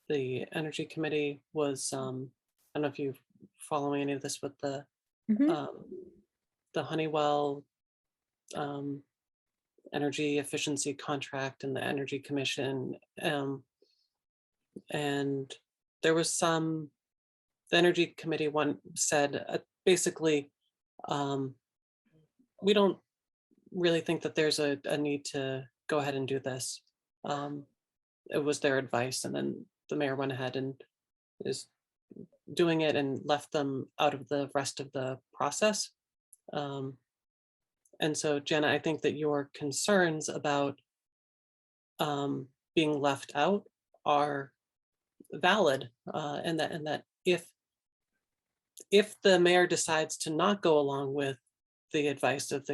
The Energy Committee was, I don't know if you follow any of this with the Honeywell energy efficiency contract and the Energy Commission. And there was the Energy Committee one said, basically, we don't really think that there's a need to go ahead and do this. It was their advice, and then the mayor went ahead and is doing it and left them out of the rest of the process. And so, Jenna, I think that your concerns about being left out are valid, and that if the mayor decides to not go along with the advice of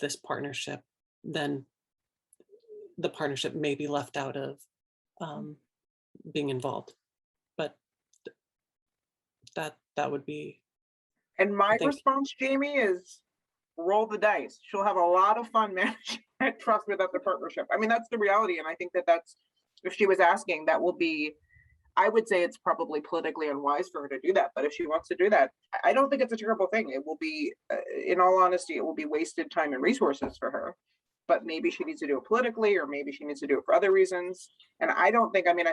this partnership, then the partnership may be left out of being involved. But that would be. And my response, Jamie, is roll the dice. She'll have a lot of fun managing that trust without the partnership. I mean, that's the reality. And I think that's, if she was asking, that will be, I would say it's probably politically unwise for her to do that. But if she wants to do that, I don't think it's a terrible thing. It will be, in all honesty, it will be wasted time and resources for her. But maybe she needs to do it politically, or maybe she needs to do it for other reasons. And I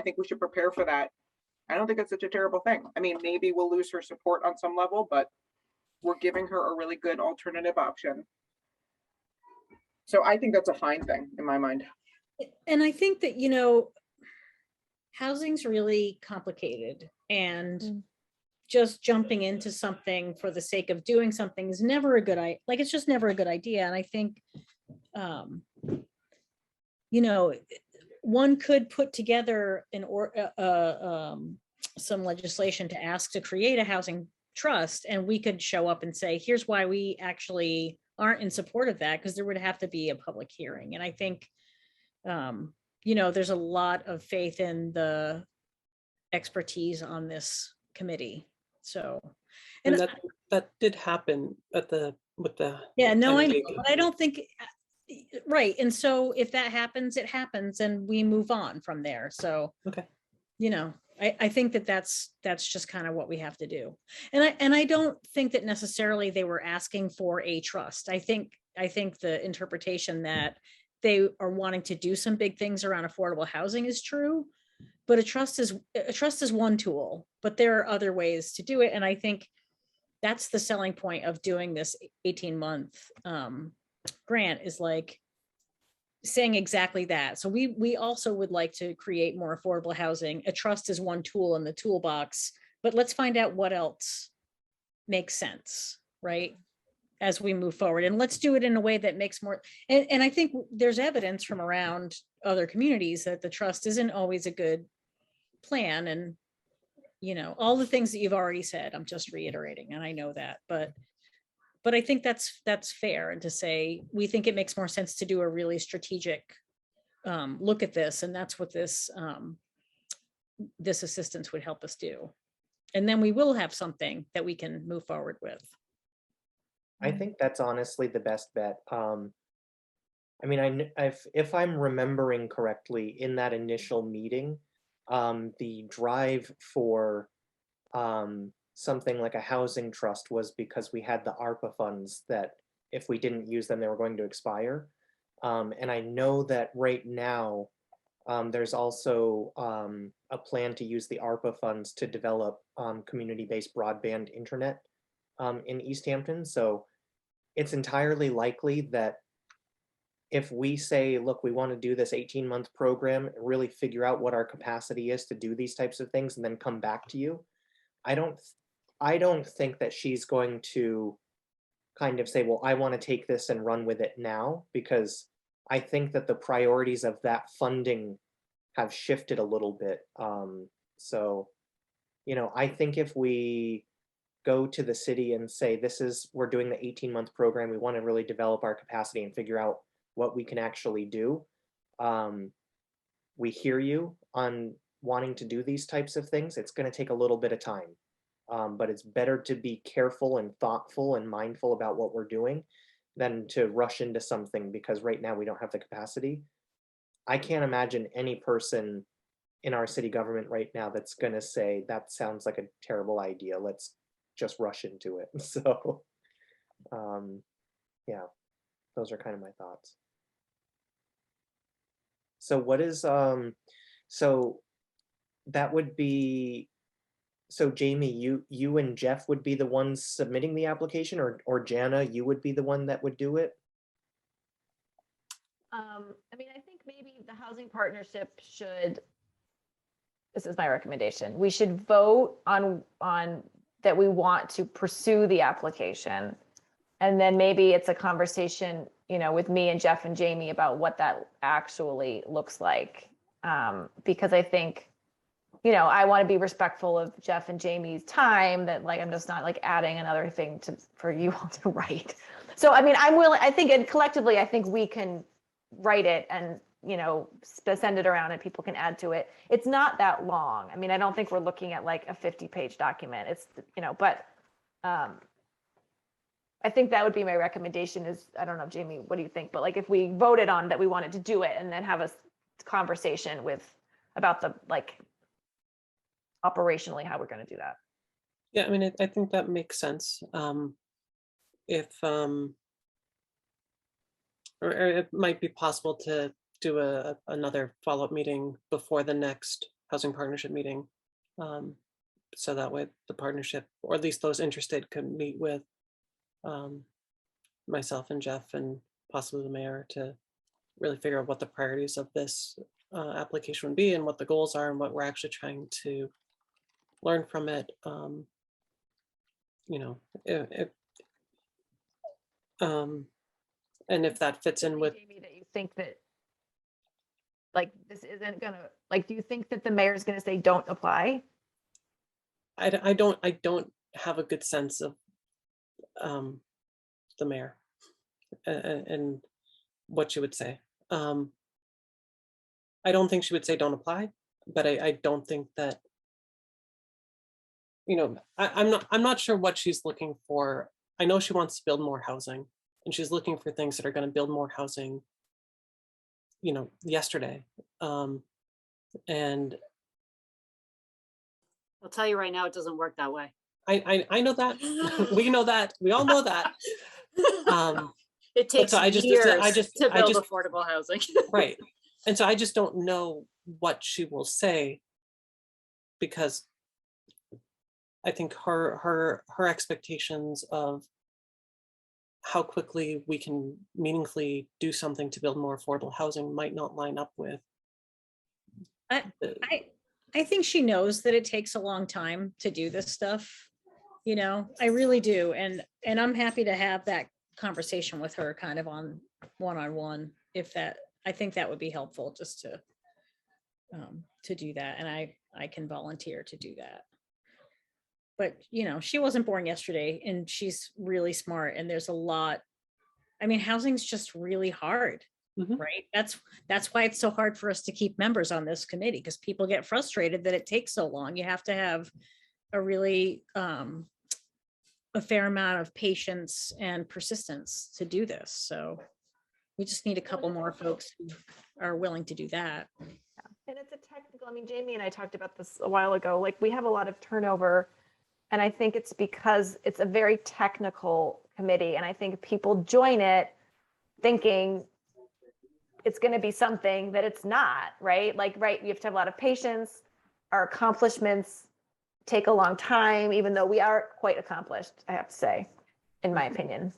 think we should prepare for that. I don't think it's such a terrible thing. I mean, maybe we'll lose her support on some level, but we're giving her a really good alternative option. So I think that's a fine thing in my mind. And I think that, housing's really complicated, and just jumping into something for the sake of doing something is never a good idea. Like, it's just never a good idea. And I think, one could put together some legislation to ask to create a housing trust, and we could show up and say, here's why we actually aren't in support of that, because there would have to be a public hearing. And I think, there's a lot of faith in the expertise on this committee. So, and that did happen with the yeah, no, I know, but I don't think, right. And so if that happens, it happens, and we move on from there. So, okay, I think that's just kind of what we have to do. And I don't think that necessarily they were asking for a trust. I think the interpretation that they are wanting to do some big things around affordable housing is true, but a trust is one tool, but there are other ways to do it. And I think that's the selling point of doing this 18-month grant, is like saying exactly that. So we also would like to create more affordable housing. A trust is one tool in the toolbox, but let's find out what else makes sense, right, as we move forward. And let's do it in a way that makes more, and I think there's evidence from around other communities that the trust isn't always a good plan. And, all the things that you've already said, I'm just reiterating, and I know that, but I think that's fair. And to say, we think it makes more sense to do a really strategic look at this. And that's what this assistance would help us do. And then we will have something that we can move forward with. I think that's honestly the best bet. I mean, if I'm remembering correctly, in that initial meeting, the drive for something like a housing trust was because we had the ARPA funds that if we didn't use them, they were going to expire. And I know that right now, there's also a plan to use the ARPA funds to develop community-based broadband internet in Easthampton. So it's entirely likely that if we say, look, we want to do this 18-month program, really figure out what our capacity is to do these types of things and then come back to you, I don't think that she's going to kind of say, well, I want to take this and run with it now, because I think that the priorities of that funding have shifted a little bit. So, I think if we go to the city and say, we're doing the 18-month program, we want to really develop our capacity and figure out what we can actually do. We hear you on wanting to do these types of things. It's going to take a little bit of time. But it's better to be careful and thoughtful and mindful about what we're doing than to rush into something, because right now we don't have the capacity. I can't imagine any person in our city government right now that's going to say, that sounds like a terrible idea, let's just rush into it. So, yeah, those are kind of my thoughts. So what is, so that would be, so Jamie, you and Jeff would be the ones submitting the application, or Jana, you would be the one that would do it? I mean, I think maybe the housing partnership should, this is my recommendation, we should vote on that we want to pursue the application. And then maybe it's a conversation, with me and Jeff and Jamie about what that actually looks like. Because I think, I want to be respectful of Jeff and Jamie's time, that I'm just not adding another thing for you all to write. So, I mean, I'm willing, I think, and collectively, I think we can write it and, send it around and people can add to it. It's not that long. I mean, I don't think we're looking at a 50-page document. It's, but I think that would be my recommendation is, I don't know, Jamie, what do you think? But if we voted on that we wanted to do it and then have a conversation about the operationally how we're going to do that. Yeah, I mean, I think that makes sense. If or it might be possible to do another follow-up meeting before the next housing partnership meeting, so that way the partnership, or at least those interested, could meet with myself and Jeff and possibly the mayor to really figure out what the priorities of this application would be and what the goals are and what we're actually trying to learn from it. And if that fits in with, Jamie, that you think that this isn't gonna, do you think that the mayor's gonna say don't apply? I don't have a good sense of the mayor and what she would say. I don't think she would say don't apply, but I don't think that, I'm not sure what she's looking for. I know she wants to build more housing, and she's looking for things that are going to build more housing, yesterday. And I'll tell you right now, it doesn't work that way. I know that. We know that. We all know that. It takes so years to build just affordable housing. Right. And so I just don't know what she will say, because I think her expectations of how quickly we can meaningfully do something to build more affordable housing might not line up with. I think she knows that it takes a long time to do this stuff. I really do. And I'm happy to have that conversation with her kind of on one-on-one, I think that would be helpful, just to do that. And I can volunteer to do that. But, she wasn't born yesterday, and she's really smart. And there's a lot, housing's just really hard, right? That's why it's so hard for us to keep members on this committee, because people get frustrated that it takes so long. You have to have a really, a fair amount of patience and persistence to do this. So we just need a couple more folks who are willing to do that. And it's a technical, Jamie and I talked about this a while ago, we have a lot of turnover, and I think it's because it's a very technical committee, and I think people join it thinking it's going to be something that it's not, right? You have to have a lot of patience. Our accomplishments take a long time, even though we are quite accomplished, I have to say, in my opinion.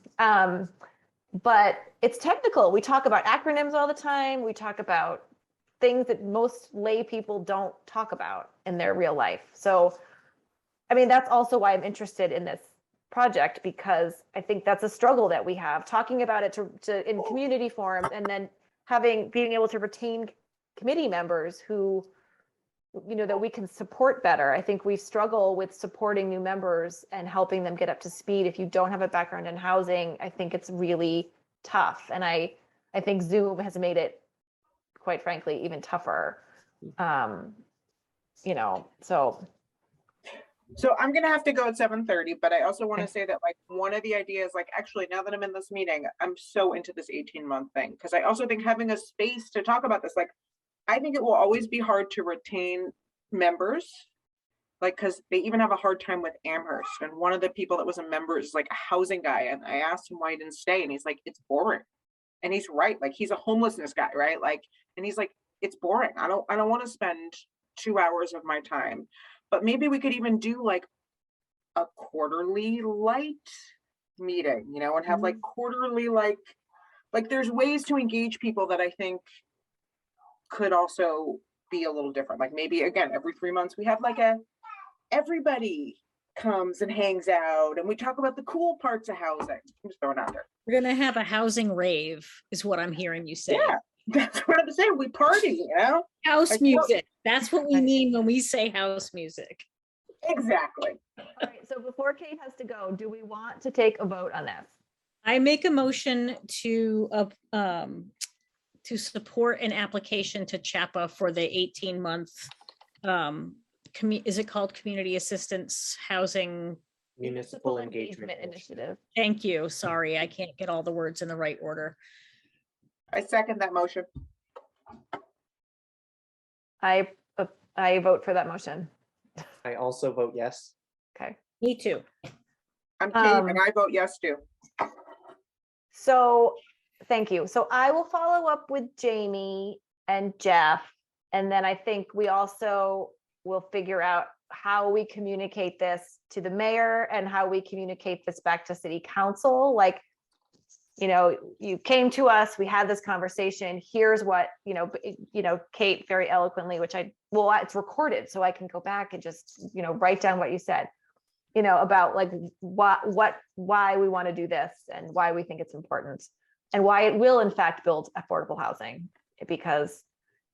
but it's technical. We talk about acronyms all the time. We talk about things that most lay people don't talk about in their real life. So, I mean, that's also why I'm interested in this project, because I think that's a struggle that we have, talking about it to in community forums, and then being able to retain committee members who, you know, that we can support better. I think we struggle with supporting new members and helping them get up to speed. If you don't have a background in housing, I think it's really tough. And I think Zoom has made it, quite frankly, even tougher. You know, so I'm gonna have to go at 7:30, but I also want to Okay. say that like one of the ideas, like actually now that I'm in this meeting, I'm so into this 18-month thing, because I also think having a space to talk about this, like I think it will always be hard to retain members, like because they even have a hard time with Amherst. And one of the people that was a member is like a housing guy, and I asked him why he didn't stay, and he's like, it's boring. And he's right, like he's a homelessness guy, right? Like, and he's like, it's boring. I don't want to spend 2 hours of my time. But maybe we could even do like a quarterly light meeting, you know, and have like quarterly, like there's ways to engage people that I think could also be a little different. Like maybe again, every 3 months we have like everybody comes and hangs out and we talk about the cool parts of housing. I'm just throwing it out there. We're gonna have a housing rave, is what I'm hearing you say. Yeah, that's what I'm saying. We party, you know? House Like, music. That's what we mean when we say house music. Exactly. all right, so before Kate has to go, do we want to take a vote on this? I make a motion to support an application to CHAPA for the 18-month, is it called Community Assistance Housing? Municipal Engagement Initiative. Thank you. Sorry, I can't get all the words in the right order. I second that motion. I vote for that motion. I also vote yes. Okay. Me too. I'm Kate and I vote yes too. So, thank you. So I will follow up with Jamie and Jeff, and then I think we also will figure out how we communicate this to the mayor and how we communicate this back to city council. Like, you know, you came to us, we had this conversation, here's what, you know, Kate very eloquently, it's recorded, so I can go back and just, you know, write down what you said, you know, about like why we want to do this and why we think it's important and why it will in fact build affordable housing. Because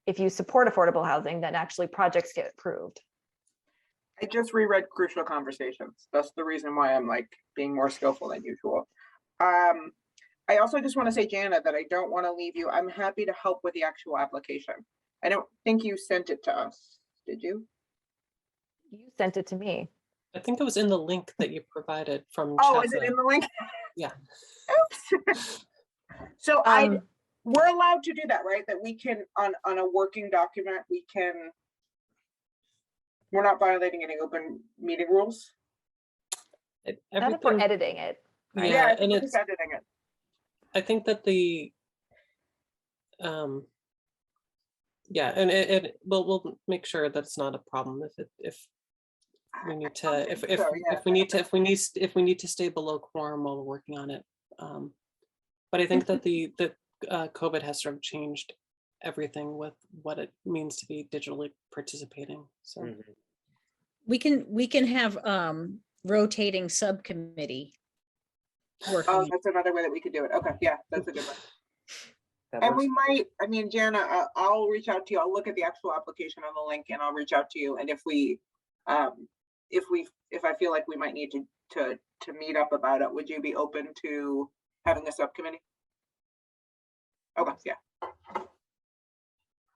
if you support affordable housing, then actually projects get approved. I just reread Crucial Conversations. That's the reason why I'm like being more skillful than usual. I also just want to say, Jana, that I don't want to leave you. I'm happy to help with the actual application. I don't think you sent it to us. Did you? You sent it to me. I think it was in the link that you provided from. Oh, is it in the link? Yeah. Oops. So we're allowed to do that, right? That we can on a working document, we're not violating any open meeting rules. Not if we're editing it. Yeah, Yeah, and it's it's editing it. I think that the yeah, and we'll make sure that's not a problem if we need to if we need to stay below quorum while we're working on it. But I think that the COVID has sort of changed everything with what it means to be digitally participating. So We can have rotating subcommittee working. Oh, that's another way that we could do it. Okay, yeah, that's a good one. And we might, I mean, Jana, I'll reach out to you. I'll look at the actual application on the link and I'll reach out to you. And if I feel like we might need to meet up about it, would you be open to having a subcommittee? Okay, yeah.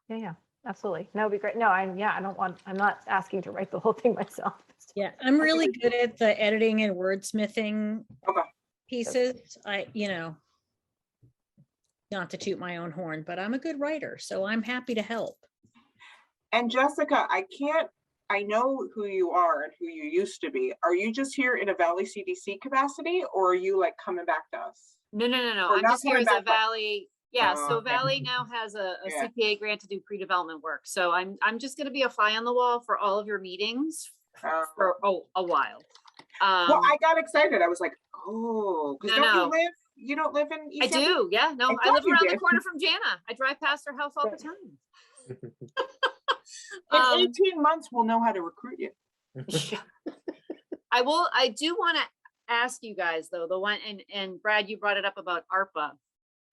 Yeah, absolutely. No, it'd be great. No, I'm not asking to write the whole thing myself. Yeah, I'm really good at the editing and wordsmithing pieces. Not to toot my own horn, but I'm a good writer, so I'm happy to help. And Jessica, I know who you are and who you used to be. Are you just here in a Valley CDC capacity, or are you like coming back to us? No. Or I'm not just here coming as a back, but- Valley. Yeah, so okay. Valley now has a Yeah. CPA grant to do pre-development work. So I'm just going to be a fly on the wall for all of your meetings for a while. Well, I got excited. I was like, oh, because don't you live You don't live in I Easthampton? do, yeah, no, I I thought live you around the did. corner from Jana. I drive past her house all the time. In Um, 18 months, we'll know how to recruit you. Yeah. I do want to ask you guys though, the one, and Brad, you brought it up about ARPA.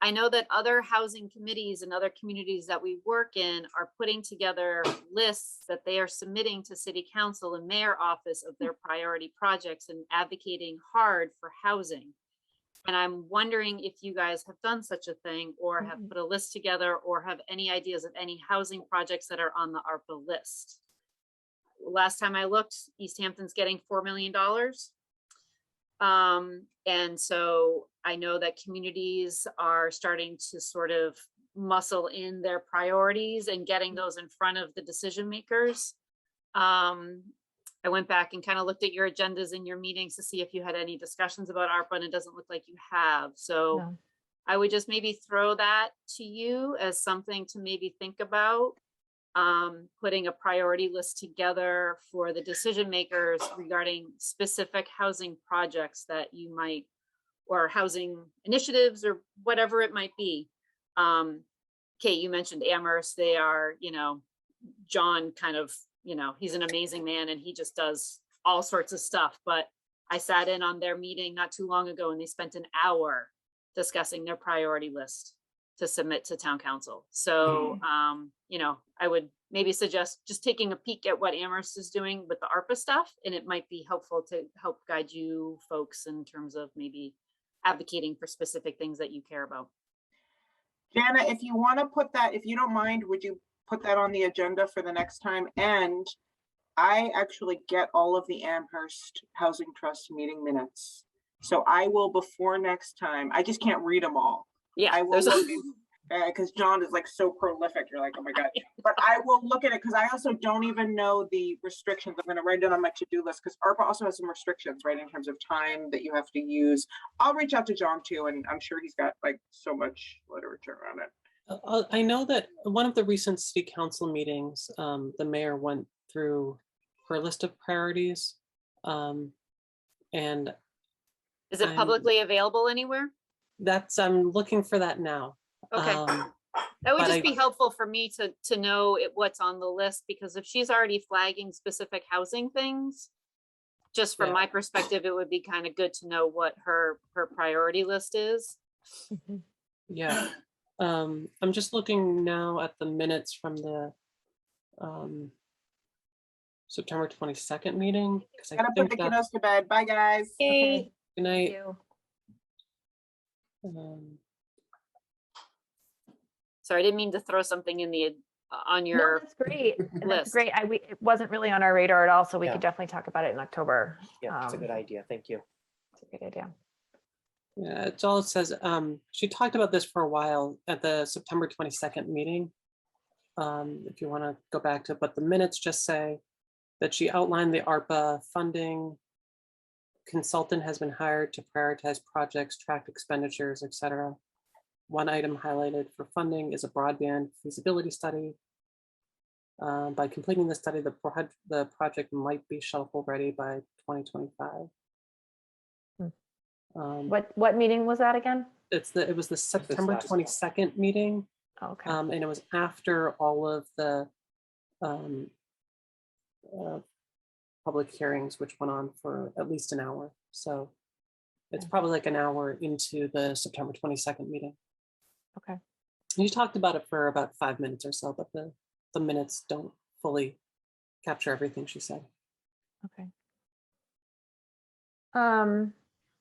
I know that other housing committees and other communities that we work in are putting together lists that they are submitting to city council and mayor office of their priority projects and advocating hard for housing. And I'm wondering if you guys have done such a thing or have put a list together or have any ideas of any housing projects that are on the ARPA list. Last time I looked, Easthampton's getting $4 million. And so I know that communities are starting to sort of muscle in their priorities and getting those in front of the decision makers. I went back and kind of looked at your agendas in your meetings to see if you had any discussions about ARPA, and it doesn't look like you have. So No. I would just maybe throw that to you as something to maybe think about. Putting a priority list together for the decision makers regarding specific housing projects that you might, or housing initiatives or whatever it might be. Kate, you mentioned Amherst. They are, John kind of, he's an amazing man and he just does all sorts of stuff. But I sat in on their meeting not too long ago and they spent an hour discussing their priority list to submit to town council. So, I would maybe suggest just taking a peek at what Amherst is doing with the ARPA stuff, and it might be helpful to help guide you folks in terms of maybe advocating for specific things that you care about. Jana, if you want to put that, if you don't mind, would you put that on the agenda for the next time? And I actually get all of the Amherst Housing Trust meeting minutes. So I will, before next time, I just can't read them all. Yeah, I will look because John is like so prolific. You're like, oh my God. But I will look at it because I also don't even know the restrictions. I'm going to write it on my to-do list because ARPA also has some restrictions, right, in terms of time that you have to use. I'll reach out to John too, and I'm sure he's got like so much literature on it. I know that one of the recent city council meetings, the mayor went through her list of priorities. And is it publicly available anywhere? I'm looking for that now. Okay. That would but just be helpful for me to know what's on the list, because if she's already flagging specific housing things, just from Yeah. my perspective, it would be kind of good to know what her priority list is. Yeah. I'm just looking now at the minutes from the September 22nd meeting. Because I Gotta put think the that's kiddos to bed. Bye, guys. Okay, good thank night. you. Sorry, I didn't mean to throw something in the on No, your that's great. And that's list. great. It wasn't really on our radar at all, so we Yeah. could definitely talk about it in October. Yeah, it's a good idea. Thank you. It's a good idea. Yeah, it's all it says. She talked about this for a while at the September 22nd meeting. If you want to go back to, but the minutes just say that she outlined the ARPA funding. Consultant has been hired to prioritize projects, track expenditures, etc. One item highlighted for funding is a broadband feasibility study. By completing the study, the project might be shovel ready by 2025. What meeting was that again? It was the September last one. 22nd meeting, Oh, okay. and it was after all of the public hearings, which went on for at least an hour. So it's probably like an hour into the September 22nd meeting. Okay. You talked about it for about 5 minutes or so, but the minutes don't fully capture everything she said. Okay.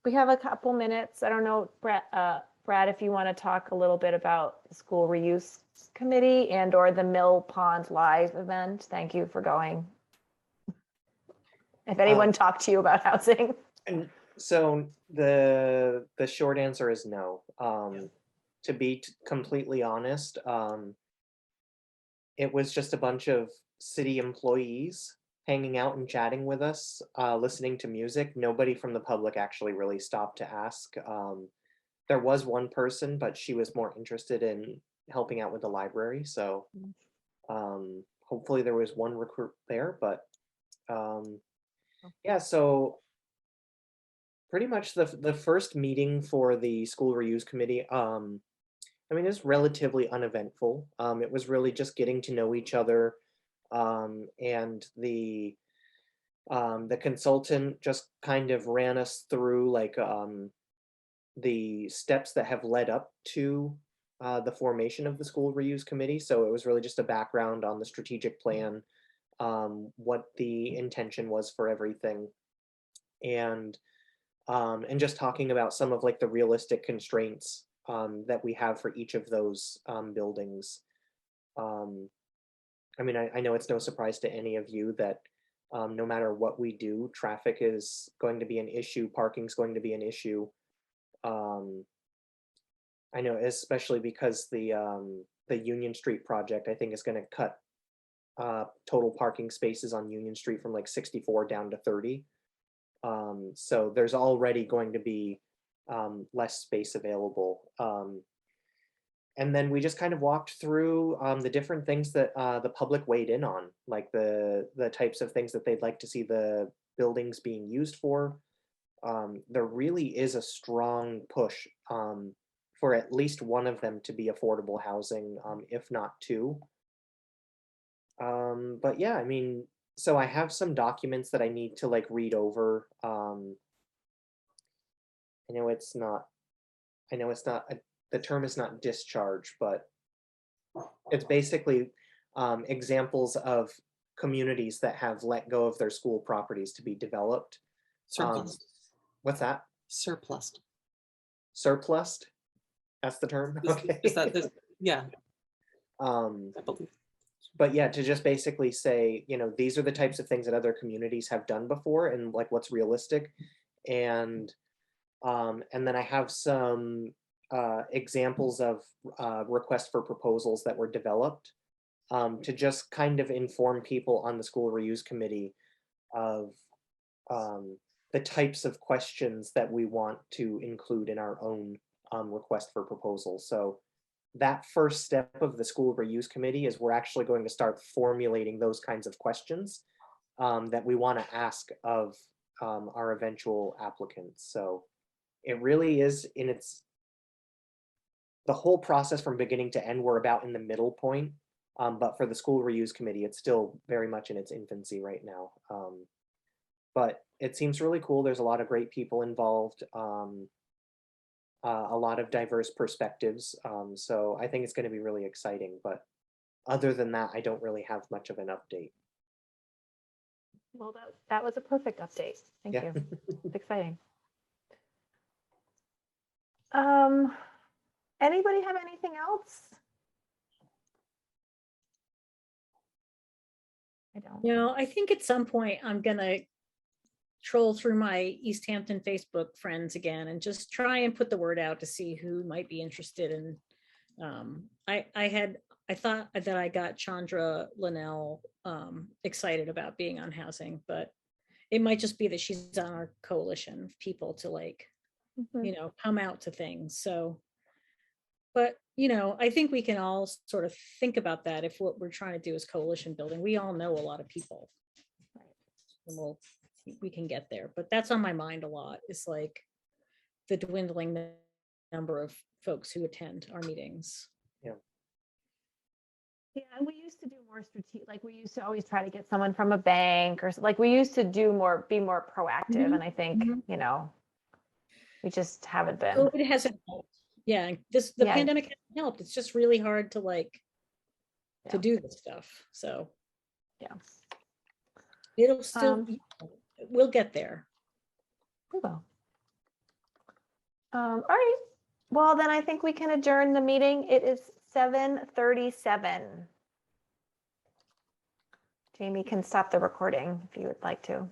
We have a couple minutes. I don't know, Brad, if you want to talk a little bit about the school reuse committee and or the Mill Pond Live event. Thank you for going. If anyone talked to you about housing. And so the short answer is no. To be completely honest, it was just a bunch of city employees hanging out and chatting with us, listening to music. Nobody from the public actually really stopped to ask. There was one person, but she was more interested in helping out with the library. So hopefully there was one recruit there, but yeah, so pretty much the first meeting for the school reuse committee, I mean, it's relatively uneventful. It was really just getting to know each other, and the consultant just kind of ran us through like the steps that have led up to the formation of the school reuse committee. So it was really just a background on the strategic plan, what the intention was for everything, and just talking about some of like the realistic constraints that we have for each of those buildings. I mean, I know it's no surprise to any of you that no matter what we do, traffic is going to be an issue, parking's going to be an issue. I know, especially because the Union Street project, I think, is going to cut total parking spaces on Union Street from like 64 down to 30. So there's already going to be less space available. And then we just kind of walked through the different things that the public weighed in on, like the types of things that they'd like to see the buildings being used for. There really is a strong push for at least one of them to be affordable housing, if not two. But yeah, I mean, so I have some documents that I need to like read over. I know it's not, the term is not discharge, but it's basically examples of communities that have let go of their school properties to be developed. Surplus. What's that? Surplus. Surplused? That's the term? Okay. Is that this? Yeah, I believe. But yeah, to just basically say, you know, these are the types of things that other communities have done before and like what's realistic. And then I have some examples of requests for proposals that were developed to just kind of inform people on the school reuse committee of the types of questions that we want to include in our own request for proposals. So that first step of the school reuse committee is we're actually going to start formulating those kinds of questions that we want to ask of our eventual applicants. So it really is the whole process from beginning to end, we're about in the middle point. But for the school reuse committee, it's still very much in its infancy right now. But it seems really cool. There's a lot of great people involved. A lot of diverse perspectives. So I think it's going to be really exciting. But other than that, I don't really have much of an update. Well, that was a perfect update. Thank you. It's exciting. Anybody have anything else? I don't. No, I think at some point I'm gonna troll through my Easthampton Facebook friends again and just try and put the word out to see who might be interested in. I thought that I got Chandra Linnell excited about being on housing, but it might just be that she's on our coalition of people to like, you know, come out to things. So, but you know, I think we can all sort of think about that if what we're trying to do is coalition building. We all know a lot of people, and we can get there. But that's on my mind a lot. It's like the dwindling number of folks who attend our meetings. Yeah, and we used to do more strategic, like we used to always try to get someone from a bank or like we used to be more proactive. And I think, you know, we just haven't been. Oh, it hasn't helped. Yeah, the pandemic hasn't helped. It's just really hard to like to do this stuff. So yeah, it'll still we'll get there. We will. All right. Well, then I think we can adjourn the meeting. It is 7:37. Jamie can stop the recording if you would like to.